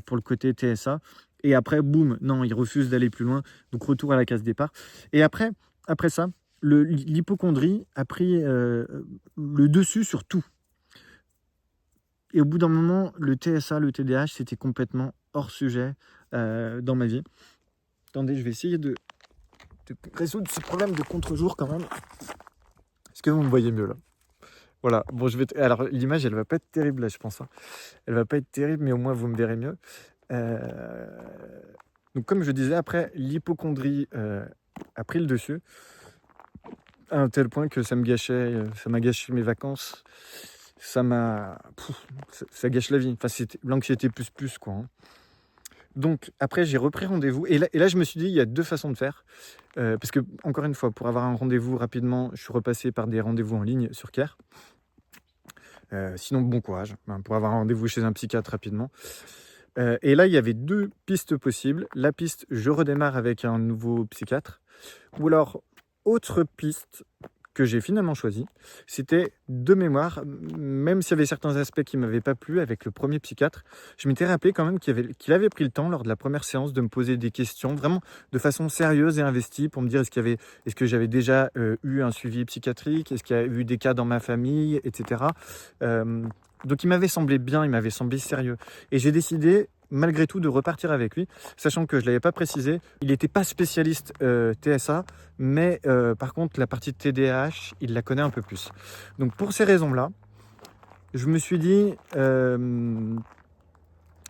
pour le côté TSA, et après boum, non, il refuse d'aller plus loin, donc retour à la case départ. Et après ça, l'hypocondrie a pris, le dessus sur tout. Et au bout d'un moment, le TSA, le TDAH, c'était complètement hors sujet, dans ma vie. Attendez, je vais essayer de résoudre ce problème de contre-jour quand même. Est-ce que vous me voyez mieux là? Voilà, bon, alors l'image, elle va pas être terrible là, je pense, hein. Elle va pas être terrible, mais au moins vous me verrez mieux. Heu, donc comme je disais, après l'hypocondrie, a pris le dessus, à un tel point que ça m'a gâché mes vacances. Ça gâche la vie. Enfin, c'était l'anxiété plus, quoi, hein. Donc après, j'ai repris rendez-vous et là, je me suis dit: «Il y a 2 façons de faire». Parce que encore une fois, pour avoir un rendez-vous rapidement, je suis repassé par des rendez-vous en ligne sur Care. Sinon, bon courage, hein, pour avoir un rendez-vous chez un psychiatre rapidement. Et là, il y avait 2 pistes possibles. La piste, je redémarre avec un nouveau psychiatre, ou alors autre piste que j'ai finalement choisie, c'était de mémoire, même s'il y avait certains aspects qui ne m'avaient pas plu avec le premier psychiatre, je m'étais rappelé quand même qu'il avait pris le temps lors de la première séance de me poser des questions, vraiment de façon sérieuse et investie, pour me dire est-ce que j'avais déjà eu un suivi psychiatrique, est-ce qu'il y a eu des cas dans ma famille, etc. Donc il m'avait semblé bien, il m'avait semblé sérieux. Et j'ai décidé malgré tout de repartir avec lui, sachant que je ne l'avais pas précisé, il n'était pas spécialiste TSA, mais par contre la partie de TDAH, il la connaît un peu plus. Donc pour ces raisons-là, je me suis dit,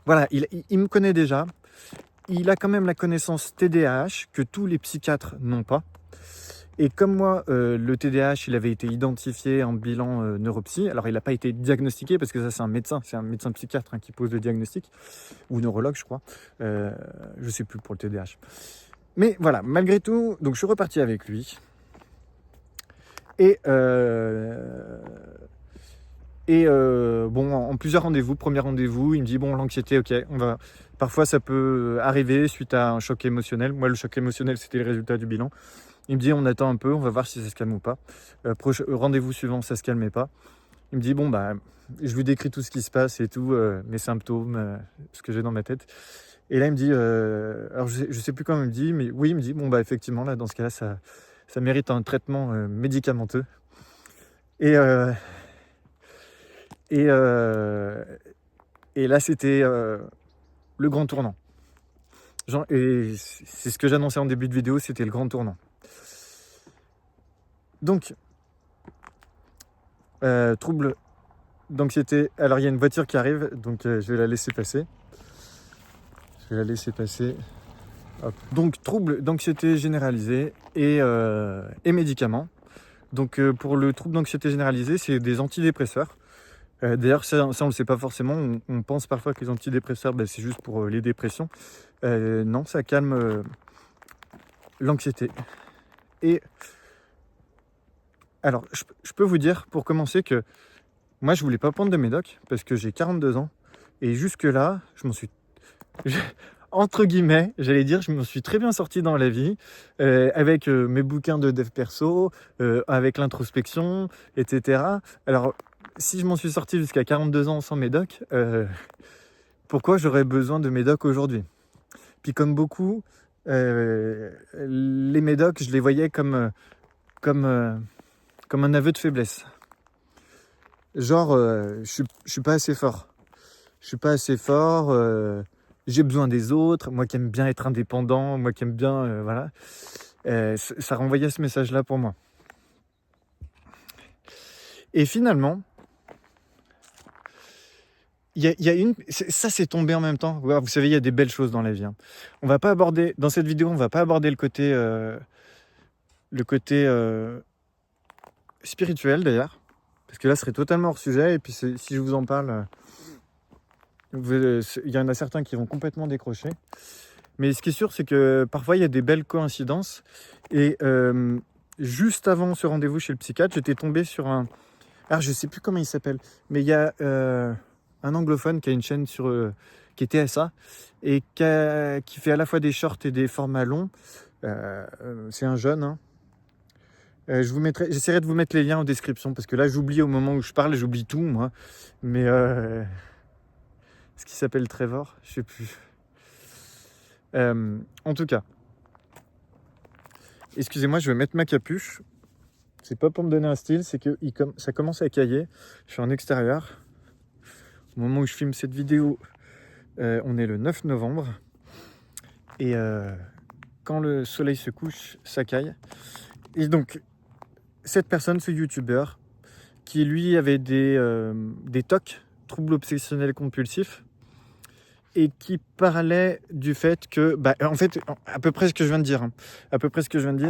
voilà, il me connaît déjà, il a quand même la connaissance TDAH que tous les psychiatres n'ont pas. Et comme moi, le TDAH, il avait été identifié en bilan neuropsy. Alors, il n'a pas été diagnostiqué parce que ça, c'est un médecin psychiatre, hein, qui pose le diagnostic, ou neurologue, je crois. Je ne sais plus pour le TDAH. Mais voilà, malgré tout, donc je suis reparti avec lui. Et bon, en plusieurs rendez-vous, premier rendez-vous, il me dit: bon, l'anxiété, ok, parfois ça peut arriver suite à un choc émotionnel. Moi, le choc émotionnel, c'était le résultat du bilan. Il me dit: on attend un peu, on va voir si ça se calme ou pas. Rendez-vous suivant, ça se calmait pas. Il me dit: bon, bah, je lui décris tout ce qui se passe et tout, mes symptômes, ce que j'ai dans ma tête. Et là, il me dit, alors je sais plus comment il me dit, mais oui, il me dit: bon, bah, effectivement, là, dans ce cas-là, ça mérite un traitement médicamenteux. Et, et, euh, et là, c'était le grand tournant. Et c'est ce que j'annonçais en début de vidéo, c'était le grand tournant. Donc, trouble d'anxiété. Alors, il y a une voiture qui arrive, donc je vais la laisser passer. Hop. Donc, trouble d'anxiété généralisée et médicaments. Donc, pour le trouble d'anxiété généralisée, c'est des antidépresseurs. D'ailleurs, ça on ne le sait pas forcément. On pense parfois que les antidépresseurs, c'est juste pour les dépressions. Non, ça calme l'anxiété. Et alors, je peux vous dire, pour commencer, que moi, je voulais pas prendre de médoc parce que j'ai 42 ans. Et jusque-là, entre guillemets, j'allais dire, je me suis très bien sorti dans la vie, avec mes bouquins de dev perso, avec l'introspection, etc. Alors, si je m'en suis sorti jusqu'à 42 ans sans médoc, pourquoi j'aurais besoin de médoc aujourd'hui? Puis comme beaucoup, les médocs, je les voyais comme un aveu de faiblesse. Genre, je suis pas assez fort. J'ai besoin des autres, moi qui aime bien être indépendant, moi qui aime bien, voilà. Ça renvoyait ce message-là pour moi. Et finalement, ça c'est tombé en même temps. Vous savez, il y a des belles choses dans la vie, hein. Dans cette vidéo, on va pas aborder le côté spirituel d'ailleurs, parce que là, ce serait totalement hors sujet, et puis si je vous en parle, il y en a certains qui vont complètement décrocher. Mais ce qui est sûr, c'est que parfois, il y a des belles coïncidences. Et juste avant ce rendez-vous chez le psychiatre, j'étais tombé sur un... Alors, je ne sais plus comment il s'appelle, mais il y a un anglophone qui a une chaîne qui est TSA, et qui fait à la fois des shorts et des formats longs. C'est un jeune, hein. J'essaierai de vous mettre les liens en description, parce que là, j'oublie au moment où je parle, j'oublie tout, moi. Mais ce qui s'appelle Trevor, je sais plus. En tout cas, excusez-moi, je vais mettre ma capuche. C'est pas pour me donner un style, c'est que ça commence à cailler. Je suis en extérieur. Au moment où je filme cette vidéo, on est le 9 novembre. Et quand le soleil se couche, ça caille. Et donc, cette personne, ce youtubeur, qui lui avait des TOC, troubles obsessionnels compulsifs, et qui parlait du fait que, en fait, à peu près ce que je viens de dire, hein,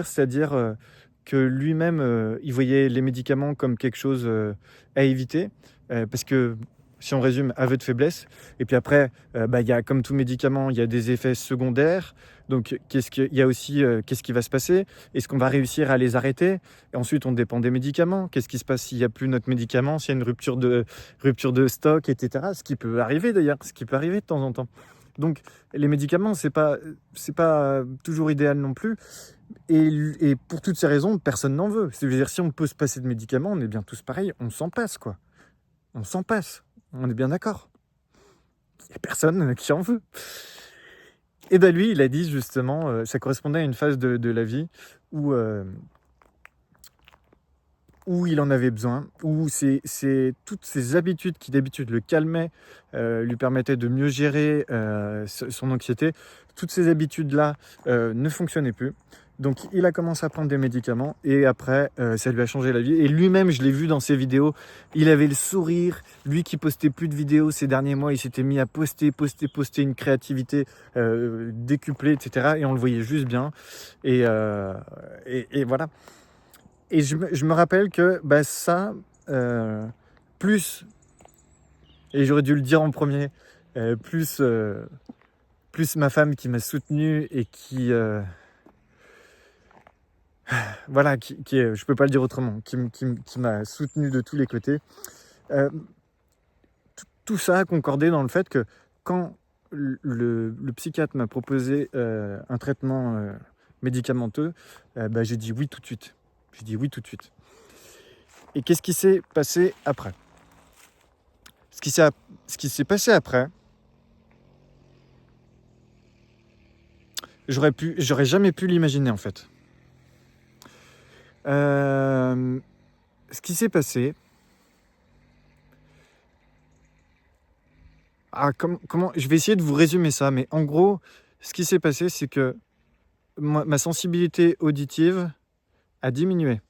c'est-à-dire que lui-même, il voyait les médicaments comme quelque chose à éviter, parce que, si on résume, aveu de faiblesse, et puis après, il y a, comme tout médicament, il y a des effets secondaires, donc il y a aussi qu'est-ce qui va se passer, est-ce qu'on va réussir à les arrêter, et ensuite on dépend des médicaments, qu'est-ce qui se passe s'il n'y a plus notre médicament, s'il y a une rupture de stock, etc., ce qui peut arriver d'ailleurs, ce qui peut arriver de temps en temps. Donc les médicaments, c'est pas toujours idéal non plus, et pour toutes ces raisons, personne n'en veut. C'est-à-dire, si on peut se passer de médicaments, on est bien tous pareils, on s'en passe, quoi. On s'en passe, on est bien d'accord. Il n'y a personne qui en veut. Et lui, il a dit justement, ça correspondait à une phase de la vie où il en avait besoin, où c'est toutes ces habitudes qui d'habitude le calmaient, lui permettaient de mieux gérer son anxiété, toutes ces habitudes-là ne fonctionnaient plus. Donc il a commencé à prendre des médicaments, et après ça lui a changé la vie. Et lui-même, je l'ai vu dans ses vidéos, il avait le sourire. Lui qui postait plus de vidéos ces derniers mois, il s'était mis à poster une créativité décuplée, etc. Et on le voyait juste bien. Et voilà. Et je me rappelle que ça, plus, et j'aurais dû le dire en premier, plus ma femme qui m'a soutenu et qui... voilà, qui est, je peux pas le dire autrement, qui m'a soutenu de tous les côtés. Tout ça a concordé dans le fait que quand le psychiatre m'a proposé un traitement médicamenteux, j'ai dit oui tout de suite. Et qu'est-ce qui s'est passé après ? Ce qui s'est passé après, j'aurais jamais pu l'imaginer en fait. Ce qui s'est passé... comment je vais essayer de vous résumer ça, mais en gros, ce qui s'est passé, c'est que ma sensibilité auditive a diminué.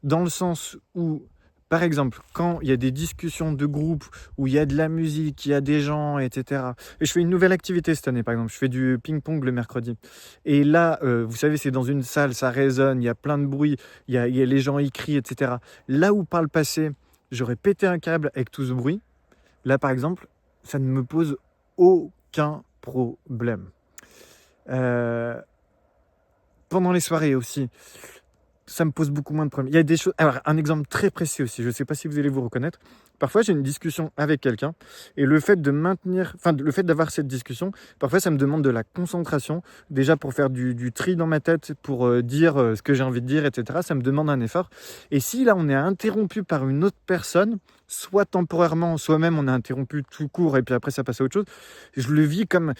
Dans le sens où, par exemple, quand il y a des discussions de groupe, où il y a de la musique, il y a des gens, etc. Et je fais une nouvelle activité cette année, par exemple. Je fais du ping-pong le mercredi. Et là, vous savez, c'est dans une salle, ça résonne, il y a plein de bruit, il y a les gens y crient, etc. Là où par le passé, j'aurais pété un câble avec tout ce bruit, là, par exemple, ça ne me pose aucun problème. Pendant les soirées aussi, ça me pose beaucoup moins de problèmes. Il y a des choses... Alors, un exemple très précis aussi, je ne sais pas si vous allez vous reconnaître. Parfois, j'ai une discussion avec quelqu'un, et le fait d'avoir cette discussion, parfois, ça me demande de la concentration, déjà pour faire du tri dans ma tête, pour dire ce que j'ai envie de dire, etc. Ça me demande un effort. Et si là, on est interrompu par une autre personne, soit temporairement, soit même on est interrompu tout court, et puis après, ça passe à autre chose, je le vis comme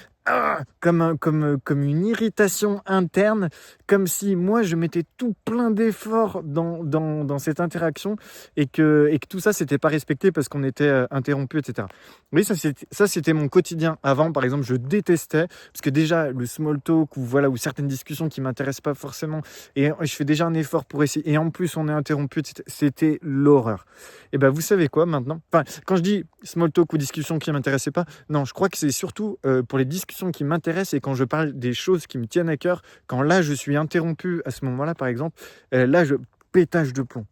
une irritation interne, comme si moi je mettais tout plein d'efforts dans cette interaction, et que tout ça c'était pas respecté parce qu'on était interrompu, etc. Oui, ça c'était mon quotidien avant. Par exemple, je détestais, parce que déjà le small talk, ou certaines discussions qui m'intéressent pas forcément, et je fais déjà un effort pour essayer, et en plus on est interrompu, etc. C'était l'horreur. Et vous savez quoi maintenant, quand je dis small talk ou discussion qui m'intéressait pas, non, je crois que c'est surtout pour les discussions qui m'intéressent, et quand je parle des choses qui me tiennent à cœur, quand là je suis interrompu à ce moment-là, par exemple, là je pétage de plomb.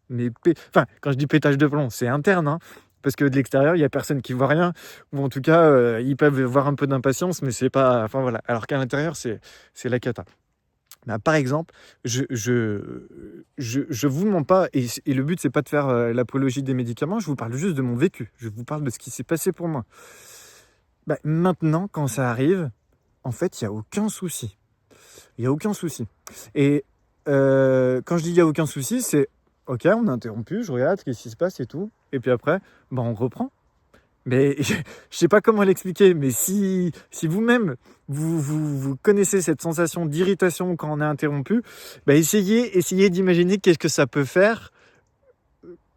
Enfin, quand je dis pétage de plomb, c'est interne, hein, parce que de l'extérieur, il y a personne qui voit rien, ou en tout cas, ils peuvent voir un peu d'impatience, mais c'est pas, enfin voilà. Alors qu'à l'intérieur, c'est la cata. Bah, par exemple, je vous mens pas, et le but c'est pas de faire l'apologie des médicaments. Je vous parle juste de mon vécu. Je vous parle de ce qui s'est passé pour moi. Bah, maintenant, quand ça arrive, en fait, il y a aucun souci. Il y a aucun souci. Et quand je dis il y a aucun souci, c'est ok, on a interrompu, je regarde qu'est-ce qui se passe et tout, et puis après, bah, on reprend. Mais je sais pas comment l'expliquer, mais si vous-même, vous connaissez cette sensation d'irritation quand on est interrompu, bah essayez d'imaginer qu'est-ce que ça peut faire,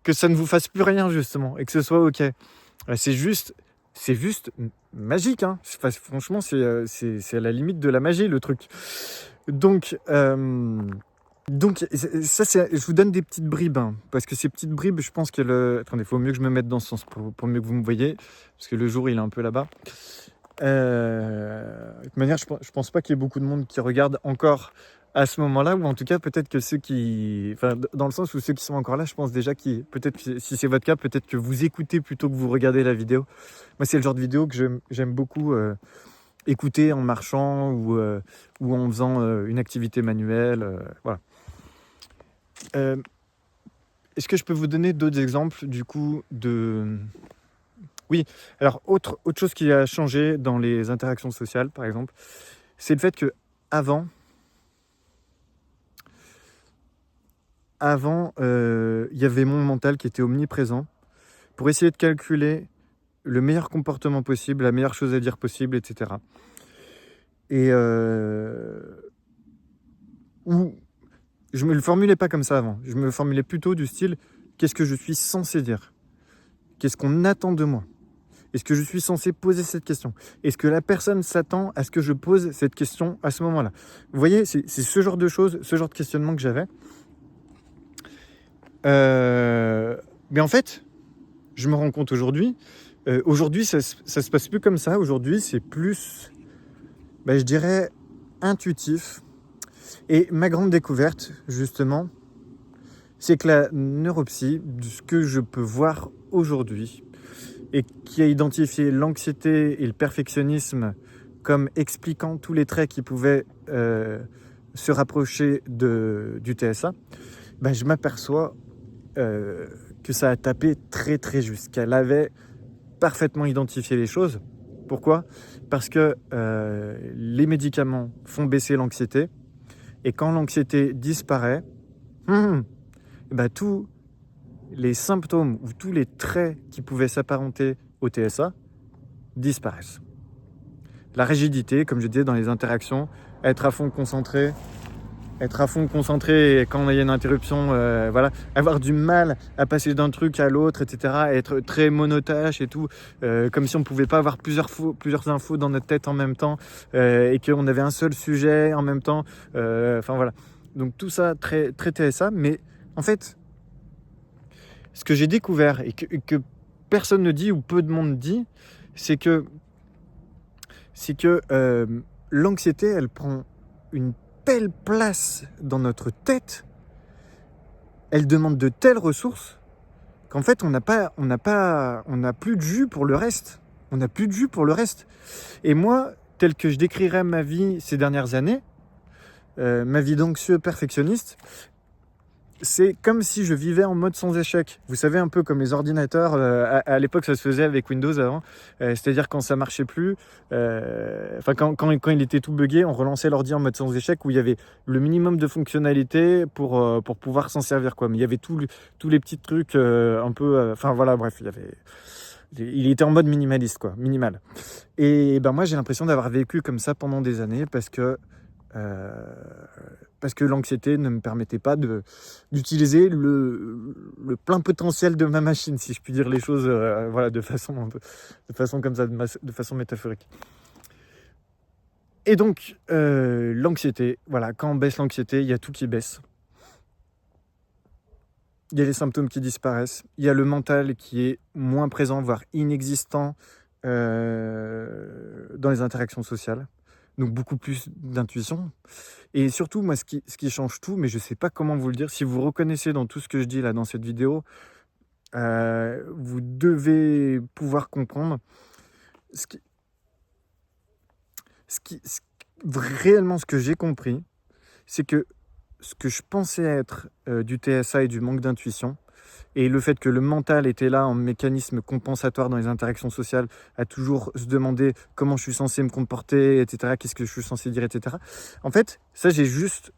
que ça ne vous fasse plus rien justement, et que ce soit ok. C'est juste magique, hein. Franchement, c'est à la limite de la magie le truc. Donc ça, je vous donne des petites bribes, hein, parce que ces petites bribes, je pense que attendez, il faut mieux que je me mette dans ce sens pour mieux que vous me voyez, parce que le jour, il est un peu là-bas. De toute manière, je pense pas qu'il y ait beaucoup de monde qui regarde encore à ce moment-là, ou en tout cas, peut-être que ceux qui... Enfin, dans le sens où ceux qui sont encore là, je pense déjà peut-être, si c'est votre cas, peut-être que vous écoutez plutôt que vous regardez la vidéo. Moi, c'est le genre de vidéo que j'aime beaucoup écouter en marchant ou en faisant une activité manuelle, voilà. Est-ce que je peux vous donner d'autres exemples du coup de... Oui, alors autre chose qui a changé dans les interactions sociales, par exemple, c'est le fait que avant, il y avait mon mental qui était omniprésent pour essayer de calculer le meilleur comportement possible, la meilleure chose à dire possible, etc. Et je me le formulais pas comme ça avant. Je me le formulais plutôt du style, qu'est-ce que je suis censé dire? Qu'est-ce qu'on attend de moi? Est-ce que je suis censé poser cette question? Est-ce que la personne s'attend à ce que je pose cette question à ce moment-là? Vous voyez, c'est ce genre de choses, ce genre de questionnement que j'avais. Mais en fait, je me rends compte aujourd'hui, ça se passe plus comme ça. Aujourd'hui, c'est plus, je dirais, intuitif. Et ma grande découverte, justement, c'est que la neuropsy, de ce que je peux voir aujourd'hui, et qui a identifié l'anxiété et le perfectionnisme comme expliquant tous les traits qui pouvaient se rapprocher du TSA, je m'aperçois que ça a tapé très très juste, qu'elle avait parfaitement identifié les choses. Pourquoi ? Parce que les médicaments font baisser l'anxiété, et quand l'anxiété disparaît, tous les symptômes ou tous les traits qui pouvaient s'apparenter au TSA disparaissent. La rigidité, comme je disais dans les interactions, être à fond concentré quand il y a une interruption, voilà, avoir du mal à passer d'un truc à l'autre, etc., être très monotache et tout, comme si on ne pouvait pas avoir plusieurs infos dans notre tête en même temps, et qu'on avait un seul sujet en même temps, enfin voilà. Donc tout ça très, très TSA, mais en fait, ce que j'ai découvert et que personne ne dit ou peu de monde dit, c'est que l'anxiété, elle prend une telle place dans notre tête, elle demande de telles ressources qu'en fait on n'a plus de jus pour le reste. On n'a plus de jus pour le reste. Et moi, tel que je décrirais ma vie ces dernières années, ma vie d'anxieux perfectionniste, c'est comme si je vivais en mode sans échec. Vous savez, un peu comme les ordinateurs, à l'époque ça se faisait avec Windows avant, c'est-à-dire quand ça marchait plus, quand il était tout buggé, on relançait l'ordi en mode sans échec, où il y avait le minimum de fonctionnalités pour pouvoir s'en servir, quoi. Mais il y avait tous les petits trucs un peu... voilà, bref, il était en mode minimaliste, quoi, minimal. Et moi j'ai l'impression d'avoir vécu comme ça pendant des années, parce que l'anxiété ne me permettait pas d'utiliser le plein potentiel de ma machine, si je puis dire les choses, de façon comme ça, de façon métaphorique. Et donc, l'anxiété, voilà, quand on baisse l'anxiété, il y a tout qui baisse. Il y a les symptômes qui disparaissent, il y a le mental qui est moins présent, voire inexistant dans les interactions sociales. donc beaucoup plus d'intuition. Et surtout, moi, ce qui change tout, mais je sais pas comment vous le dire, si vous reconnaissez dans tout ce que je dis là dans cette vidéo, vous devez pouvoir comprendre ce qui, ce réellement ce que j'ai compris, c'est que ce que je pensais être du TSA et du manque d'intuition, et le fait que le mental était là en mécanisme compensatoire dans les interactions sociales, à toujours se demander comment je suis censé me comporter, etc., qu'est-ce que je suis censé dire, etc. En fait, ça, j'ai juste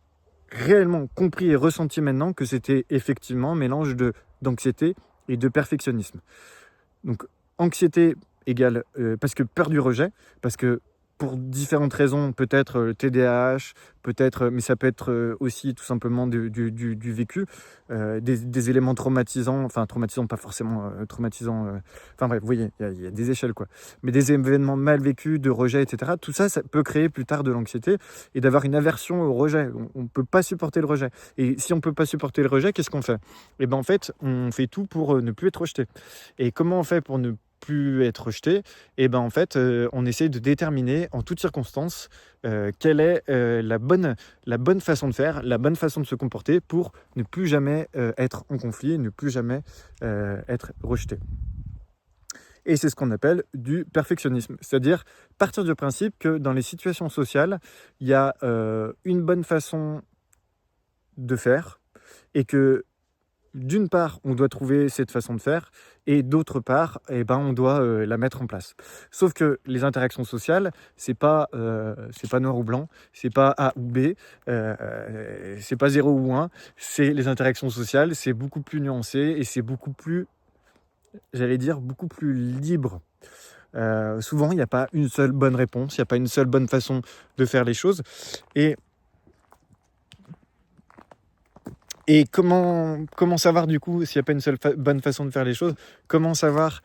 réellement compris et ressenti maintenant que c'était effectivement un mélange d'anxiété et de perfectionnisme. Donc, anxiété égale, parce que peur du rejet, parce que pour différentes raisons, peut-être TDAH, peut-être, mais ça peut être aussi tout simplement du vécu, des éléments traumatisants, enfin traumatisants, pas forcément traumatisants, enfin bref, vous voyez, il y a des échelles quoi, mais des événements mal vécus, de rejet, etc. Tout ça, ça peut créer plus tard de l'anxiété et d'avoir une aversion au rejet. On ne peut pas supporter le rejet. Et si on ne peut pas supporter le rejet, qu'est-ce qu'on fait? Et ben en fait, on fait tout pour ne plus être rejeté. Et comment on fait pour ne plus être rejeté? Et ben en fait, on essaie de déterminer en toutes circonstances quelle est la bonne façon de faire, la bonne façon de se comporter pour ne plus jamais être en conflit, ne plus jamais être rejeté. Et c'est ce qu'on appelle du perfectionnisme, c'est-à-dire partir du principe que dans les situations sociales, il y a une bonne façon de faire et que d'une part, on doit trouver cette façon de faire et d'autre part, eh ben, on doit la mettre en place. Sauf que les interactions sociales, c'est pas noir ou blanc, c'est pas A ou B, c'est pas 0 ou 1. C'est les interactions sociales, c'est beaucoup plus nuancé et c'est beaucoup plus, j'allais dire, beaucoup plus libre. Souvent, il n'y a pas une seule bonne réponse, il n'y a pas une seule bonne façon de faire les choses. Et comment savoir du coup s'il n'y a pas une seule bonne façon de faire les choses? Comment savoir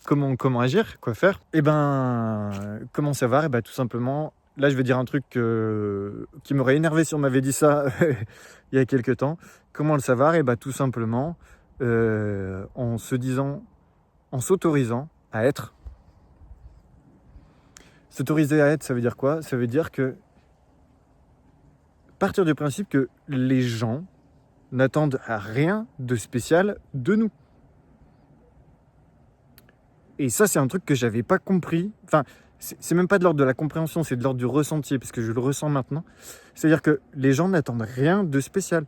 comment agir, quoi faire? Et ben, comment savoir? Et ben tout simplement, là je vais dire un truc qui m'aurait énervé si on m'avait dit ça il y a quelques temps. Comment le savoir? Et ben tout simplement en se disant, en s'autorisant à être. S'autoriser à être, ça veut dire quoi? Ça veut dire que partir du principe que les gens n'attendent rien de spécial de nous. Et ça, c'est un truc que j'avais pas compris. Enfin, c'est même pas de l'ordre de la compréhension, c'est de l'ordre du ressenti, parce que je le ressens maintenant. C'est-à-dire que les gens n'attendent rien de spécial.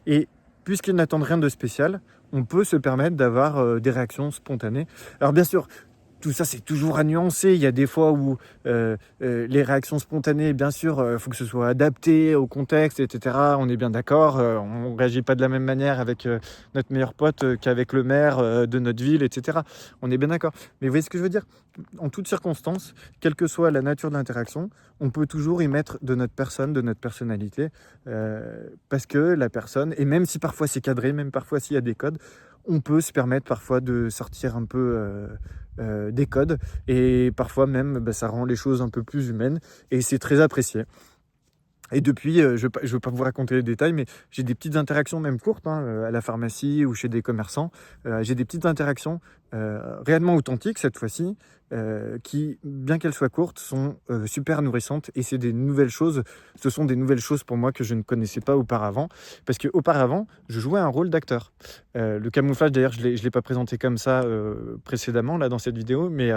Et puisqu'ils n'attendent rien de spécial, on peut se permettre d'avoir des réactions spontanées. Alors bien sûr, tout ça, c'est toujours à nuancer. Il y a des fois où les réactions spontanées, bien sûr, il faut que ce soit adapté au contexte, etc. On est bien d'accord. On ne réagit pas de la même manière avec notre meilleur pote qu'avec le maire de notre ville, etc. On est bien d'accord. Mais vous voyez ce que je veux dire? En toutes circonstances, quelle que soit la nature de l'interaction, on peut toujours y mettre de notre personne, de notre personnalité, parce que la personne, et même si parfois c'est cadré, même parfois s'il y a des codes, on peut se permettre parfois de sortir un peu des codes et parfois même ça rend les choses un peu plus humaines et c'est très apprécié. Et depuis, je ne veux pas vous raconter les détails, mais j'ai des petites interactions, même courtes, à la pharmacie ou chez des commerçants. J'ai des petites interactions réellement authentiques cette fois-ci, qui, bien qu'elles soient courtes, sont super nourrissantes. Et c'est des nouvelles choses, ce sont des nouvelles choses pour moi que je ne connaissais pas auparavant. Parce qu'auparavant, je jouais un rôle d'acteur. Le camouflage, d'ailleurs, je ne l'ai pas présenté comme ça précédemment, là, dans cette vidéo, mais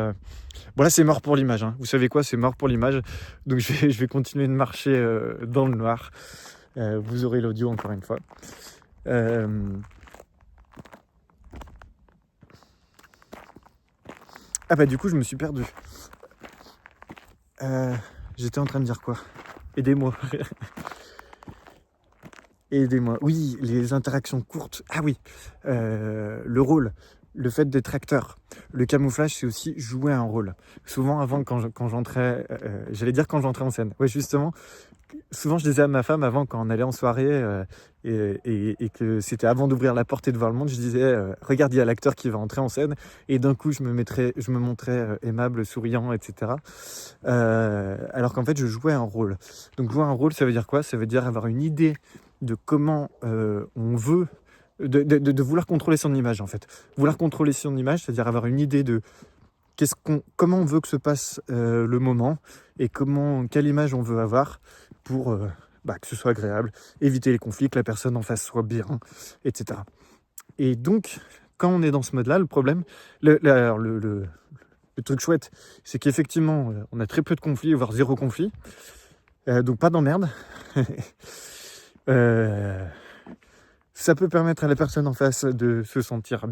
bon, là, c'est mort pour l'image. Vous savez quoi? C'est mort pour l'image. Donc, je vais continuer de marcher dans le noir. Vous aurez l'audio encore une fois. Ah bah du coup, je me suis perdu. J'étais en train de dire quoi? Aidez-moi. Aidez-moi. Oui, les interactions courtes. Ah oui, le rôle. Le fait d'être acteur. Le camouflage, c'est aussi jouer un rôle. Souvent, avant, quand j'entrais, j'allais dire quand j'entrais en scène. Ouais, justement, souvent je disais à ma femme avant quand on allait en soirée et que c'était avant d'ouvrir la porte et de voir le monde, je disais regarde, il y a l'acteur qui va entrer en scène et d'un coup je me montrais aimable, souriant, etc. Alors qu'en fait je jouais un rôle. Donc jouer un rôle, ça veut dire quoi? Ça veut dire avoir une idée de comment on veut, de vouloir contrôler son image en fait. Vouloir contrôler son image, c'est-à-dire avoir une idée de comment on veut que se passe le moment et quelle image on veut avoir pour que ce soit agréable, éviter les conflits, que la personne en face soit bien, etc. Et donc, quand on est dans ce mode-là, le problème, alors le truc chouette, c'est qu'effectivement, on a très peu de conflits, voire zéro conflit, donc pas d'emmerde. Ça peut permettre à la personne en face de se sentir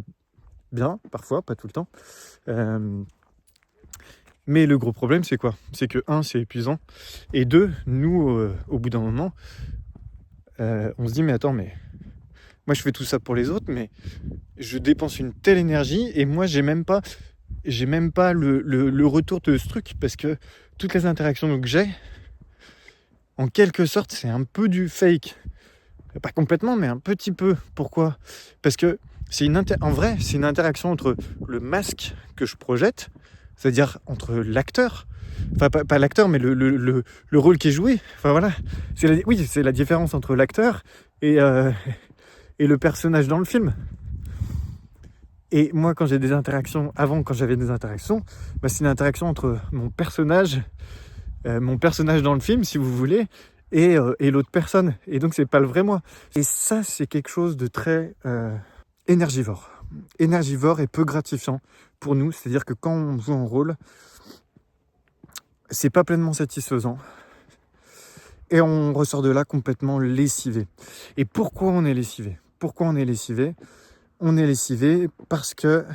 bien, parfois, pas tout le temps. Mais le gros problème, c'est quoi? C'est que, un, c'est épuisant, et deux, nous, au bout d'un moment, on se dit, mais attends, mais moi je fais tout ça pour les autres, mais je dépense une telle énergie, et moi j'ai même pas le retour de ce truc, parce que toutes les interactions que j'ai, en quelque sorte, c'est un peu du fake. Pas complètement, mais un petit peu. Pourquoi? Parce que en vrai, c'est une interaction entre le masque que je projette, c'est-à-dire entre l'acteur, enfin pas l'acteur, mais le rôle qui est joué. Enfin voilà, c'est la différence entre l'acteur et le personnage dans le film. Et moi, quand j'avais des interactions, c'est une interaction entre mon personnage dans le film, si vous voulez, et l'autre personne. Et donc, c'est pas le vrai moi. Et ça, c'est quelque chose de très énergivore et peu gratifiant pour nous. C'est-à-dire que quand on joue un rôle, c'est pas pleinement satisfaisant. Et on ressort de là complètement lessivé. Et pourquoi on est lessivé? On est lessivé parce que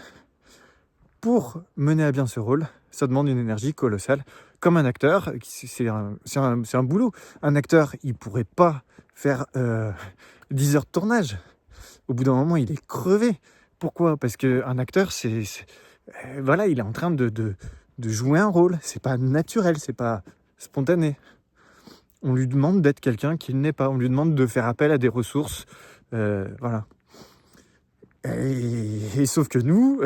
pour mener à bien ce rôle, ça demande une énergie colossale. Comme un acteur, c'est un boulot. Un acteur, il pourrait pas faire 10 heures de tournage. Au bout d'un moment, il est crevé. Pourquoi? Parce qu'un acteur, voilà, il est en train de jouer un rôle. C'est pas naturel, c'est pas spontané. On lui demande d'être quelqu'un qu'il n'est pas. On lui demande de faire appel à des ressources. Voilà. Et sauf que nous,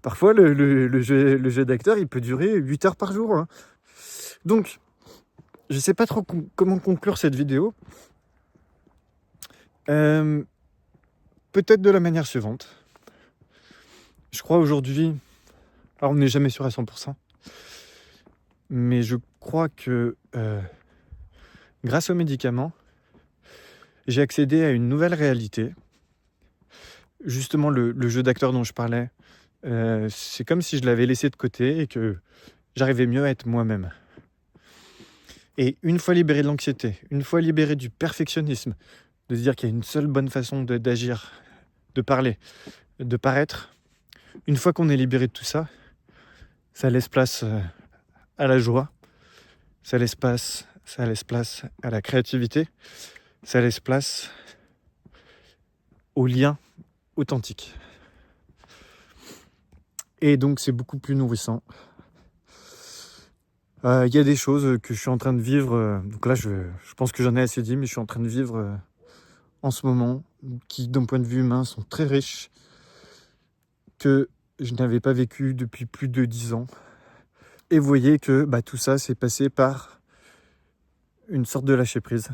parfois, le jeu d'acteur, il peut durer 8 heures par jour. Hein. Donc, je sais pas trop comment conclure cette vidéo. Peut-être de la manière suivante. Je crois aujourd'hui, alors on n'est jamais sûr à 100%, mais je crois que grâce aux médicaments, j'ai accédé à une nouvelle réalité. Justement, le jeu d'acteur dont je parlais, c'est comme si je l'avais laissé de côté et que j'arrivais mieux à être moi-même. Et une fois libéré de l'anxiété, une fois libéré du perfectionnisme, de se dire qu'il y a une seule bonne façon d'agir, de parler, de paraître, une fois qu'on est libéré de tout ça, ça laisse place à la joie, ça laisse place à la créativité, ça laisse place au lien authentique. Et donc c'est beaucoup plus nourrissant. Il y a des choses que je suis en train de vivre, donc là je pense que j'en ai assez dit, mais je suis en train de vivre en ce moment, qui d'un point de vue humain sont très riches, que je n'avais pas vécu depuis plus de 10 ans. Et vous voyez que tout ça c'est passé par une sorte de lâcher prise.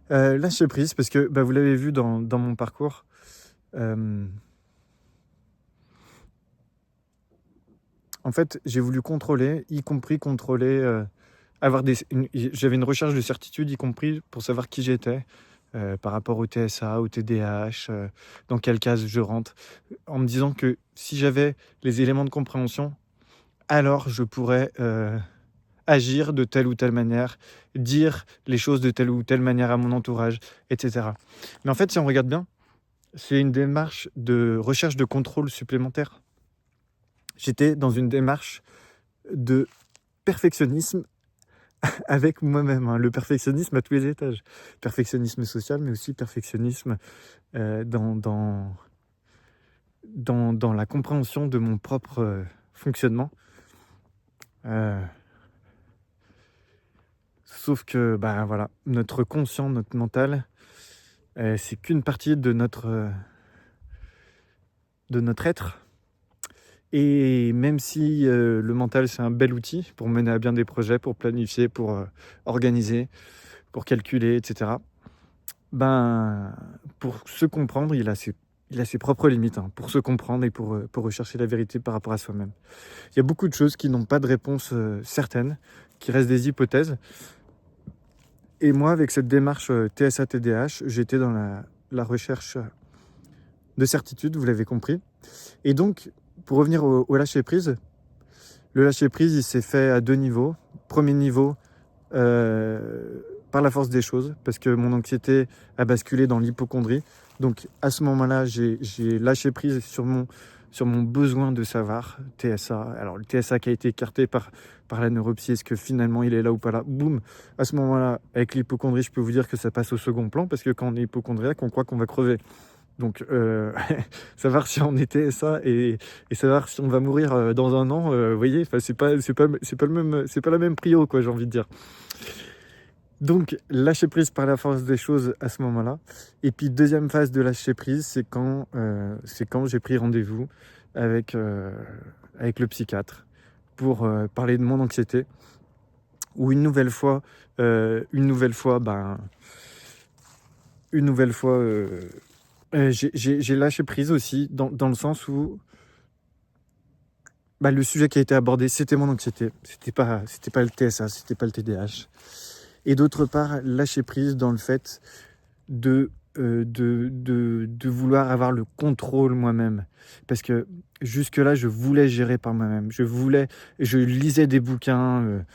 Lâcher prise parce que vous l'avez vu dans mon parcours, en fait, j'ai voulu contrôler, y compris contrôler, j'avais une recherche de certitude, y compris pour savoir qui j'étais, par rapport au TSA, au TDAH, dans quelle case je rentre, en me disant que si j'avais les éléments de compréhension, alors je pourrais agir de telle ou telle manière, dire les choses de telle ou telle manière à mon entourage, etc. Mais en fait, si on regarde bien, c'est une démarche de recherche de contrôle supplémentaire. J'étais dans une démarche de perfectionnisme avec moi-même, hein. Le perfectionnisme à tous les étages. Perfectionnisme social, mais aussi perfectionnisme dans la compréhension de mon propre fonctionnement. Sauf que, voilà, notre conscient, notre mental, c'est qu'une partie de notre être. Et même si le mental, c'est un bel outil pour mener à bien des projets, pour planifier, pour organiser, pour calculer, etc. Pour se comprendre, il a ses il a ses propres limites hein, pour se comprendre et pour rechercher la vérité par rapport à soi-même. Il y a beaucoup de choses qui n'ont pas de réponse certaine, qui restent des hypothèses. Et moi, avec cette démarche TSA-TDAH, j'étais dans la recherche de certitude, vous l'avez compris. Et donc, pour revenir au lâcher-prise, le lâcher-prise, il s'est fait à 2 niveaux. Premier niveau, par la force des choses, parce que mon anxiété a basculé dans l'hypocondrie. Donc, à ce moment-là, j'ai lâché prise sur mon besoin de savoir, TSA. Alors, le TSA qui a été écarté par la neuropsy, est-ce que finalement il est là ou pas là? Boum. À ce moment-là, avec l'hypocondrie, je peux vous dire que ça passe au second plan, parce que quand on est hypocondriaque, on croit qu'on va crever. Donc, savoir si on est TSA et savoir si on va mourir dans un an, vous voyez, c'est pas le même, c'est pas la même prio, quoi, j'ai envie de dire. Donc, lâcher prise par la force des choses à ce moment-là. Et puis, deuxième phase de lâcher prise, c'est quand j'ai pris rendez-vous avec le psychiatre pour parler de mon anxiété. Ou une nouvelle fois, j'ai lâché prise aussi dans le sens où le sujet qui a été abordé, c'était mon anxiété. C'était pas le TSA, c'était pas le TDAH. Et d'autre part, lâcher prise dans le fait de vouloir avoir le contrôle moi-même. Parce que jusque-là, je voulais gérer par moi-même. Je lisais des bouquins,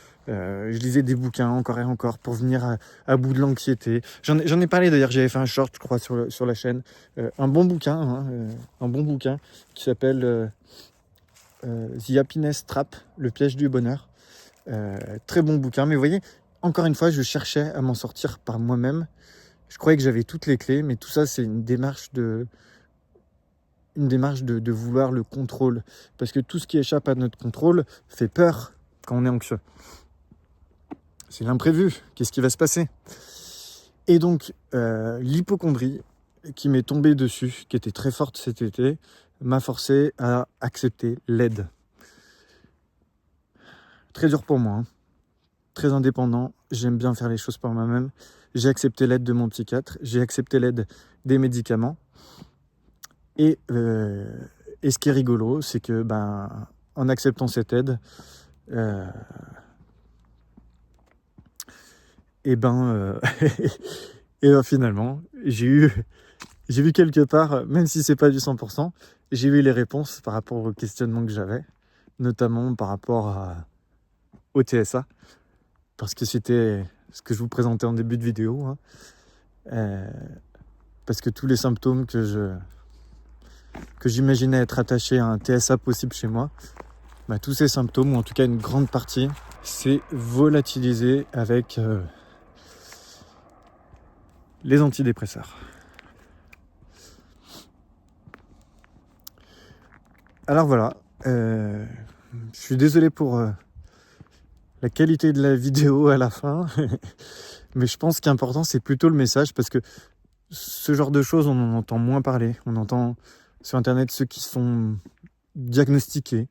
encore et encore pour venir à bout de l'anxiété. J'en ai parlé d'ailleurs, j'avais fait un short, je crois, sur la chaîne. Un bon bouquin qui s'appelle The Happiness Trap, le piège du bonheur. Très bon bouquin, mais vous voyez, encore une fois, je cherchais à m'en sortir par moi-même. Je croyais que j'avais toutes les clés, mais tout ça, c'est une démarche de vouloir le contrôle. Parce que tout ce qui échappe à notre contrôle fait peur quand on est anxieux. C'est l'imprévu. Qu'est-ce qui va se passer? Et donc, l'hypocondrie qui m'est tombée dessus, qui était très forte cet été, m'a forcé à accepter l'aide. Très dur pour moi, hein. Très indépendant, j'aime bien faire les choses par moi-même. J'ai accepté l'aide de mon psychiatre, j'ai accepté l'aide des médicaments. Et ce qui est rigolo, c'est que en acceptant cette aide, finalement, j'ai vu quelque part, même si c'est pas du 100%, j'ai eu les réponses par rapport aux questionnements que j'avais, notamment par rapport au TSA, parce que c'était ce que je vous présentais en début de vidéo, hein. Parce que tous les symptômes que j'imaginais être attachés à un TSA possible chez moi, tous ces symptômes, ou en tout cas une grande partie, c'est volatilisé avec les antidépresseurs. Alors voilà, je suis désolé pour la qualité de la vidéo à la fin, mais je pense qu'important c'est plutôt le message, parce que ce genre de choses, on en entend moins parler. On entend sur internet ceux qui sont diagnostiqués,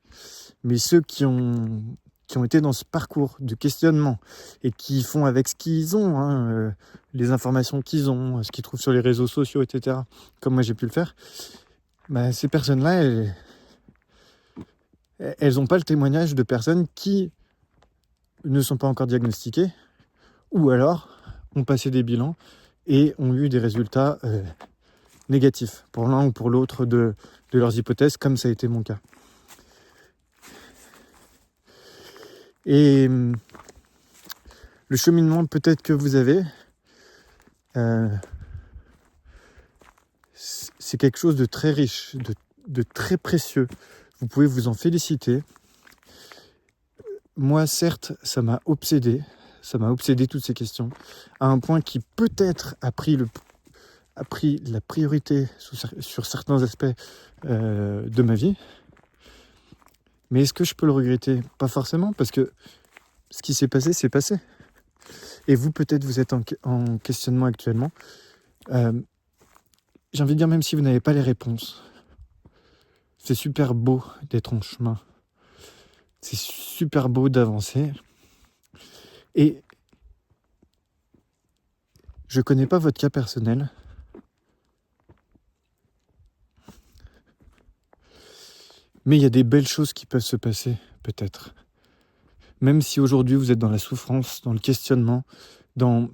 mais ceux qui ont été dans ce parcours de questionnement et qui font avec ce qu'ils ont, les informations qu'ils ont, ce qu'ils trouvent sur les réseaux sociaux, etc., comme moi j'ai pu le faire, ces personnes-là, elles n'ont pas le témoignage de personnes qui ne sont pas encore diagnostiquées, ou alors ont passé des bilans et ont eu des résultats négatifs pour l'un ou pour l'autre de leurs hypothèses, comme ça a été mon cas. Et le cheminement peut-être que vous avez, c'est quelque chose de très riche, de très précieux. Vous pouvez vous en féliciter. Moi, certes, ça m'a obsédé toutes ces questions, à un point qui peut-être a pris la priorité sur certains aspects de ma vie. Mais est-ce que je peux le regretter? Pas forcément, parce que ce qui s'est passé, c'est passé. Et vous, peut-être, vous êtes en questionnement actuellement. J'ai envie de dire, même si vous n'avez pas les réponses, c'est super beau d'être en chemin. C'est super beau d'avancer. Et je connais pas votre cas personnel. Mais il y a des belles choses qui peuvent se passer, peut-être. Même si aujourd'hui vous êtes dans la souffrance, dans le questionnement, dans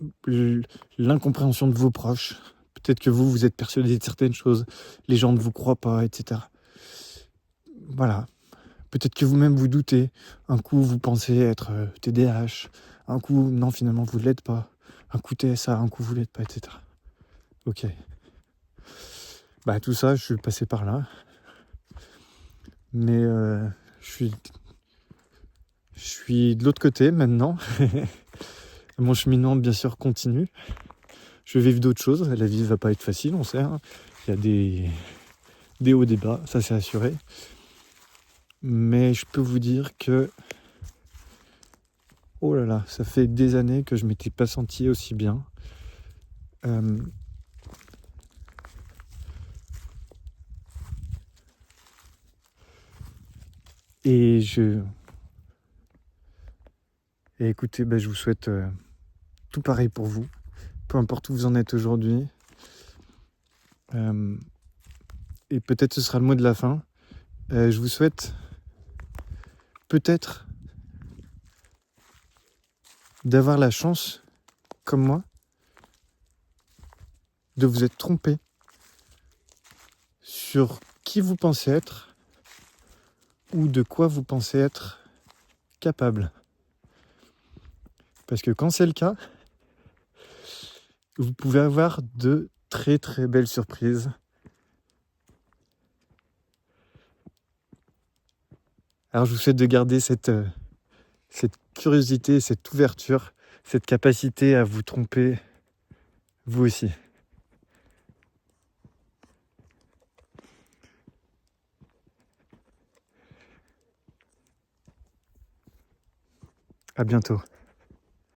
l'incompréhension de vos proches, peut-être que vous êtes persuadé de certaines choses, les gens ne vous croient pas, etc. Voilà. Peut-être que vous-même vous doutez. Un coup vous pensez être TDAH, un coup non finalement vous ne l'êtes pas, un coup TSA, un coup vous ne l'êtes pas, etc. Ok. Bah tout ça, je suis passé par là. Mais je suis de l'autre côté maintenant. Mon cheminement, bien sûr, continue. Je vais vivre d'autres choses. La vie ne va pas être facile, on sait. Hein. Il y a des hauts, des bas, ça c'est assuré. Mais je peux vous dire que... Oh là là, ça fait des années que je ne m'étais pas senti aussi bien. Et écoutez, je vous souhaite tout pareil pour vous. Peu importe où vous en êtes aujourd'hui. Et peut-être ce sera le mot de la fin. Je vous souhaite peut-être d'avoir la chance, comme moi, de vous être trompé sur qui vous pensez être ou de quoi vous pensez être capable. Parce que quand c'est le cas, vous pouvez avoir de très très belles surprises. Alors je vous souhaite de garder cette curiosité, cette ouverture, cette capacité à vous tromper, vous aussi. À bientôt.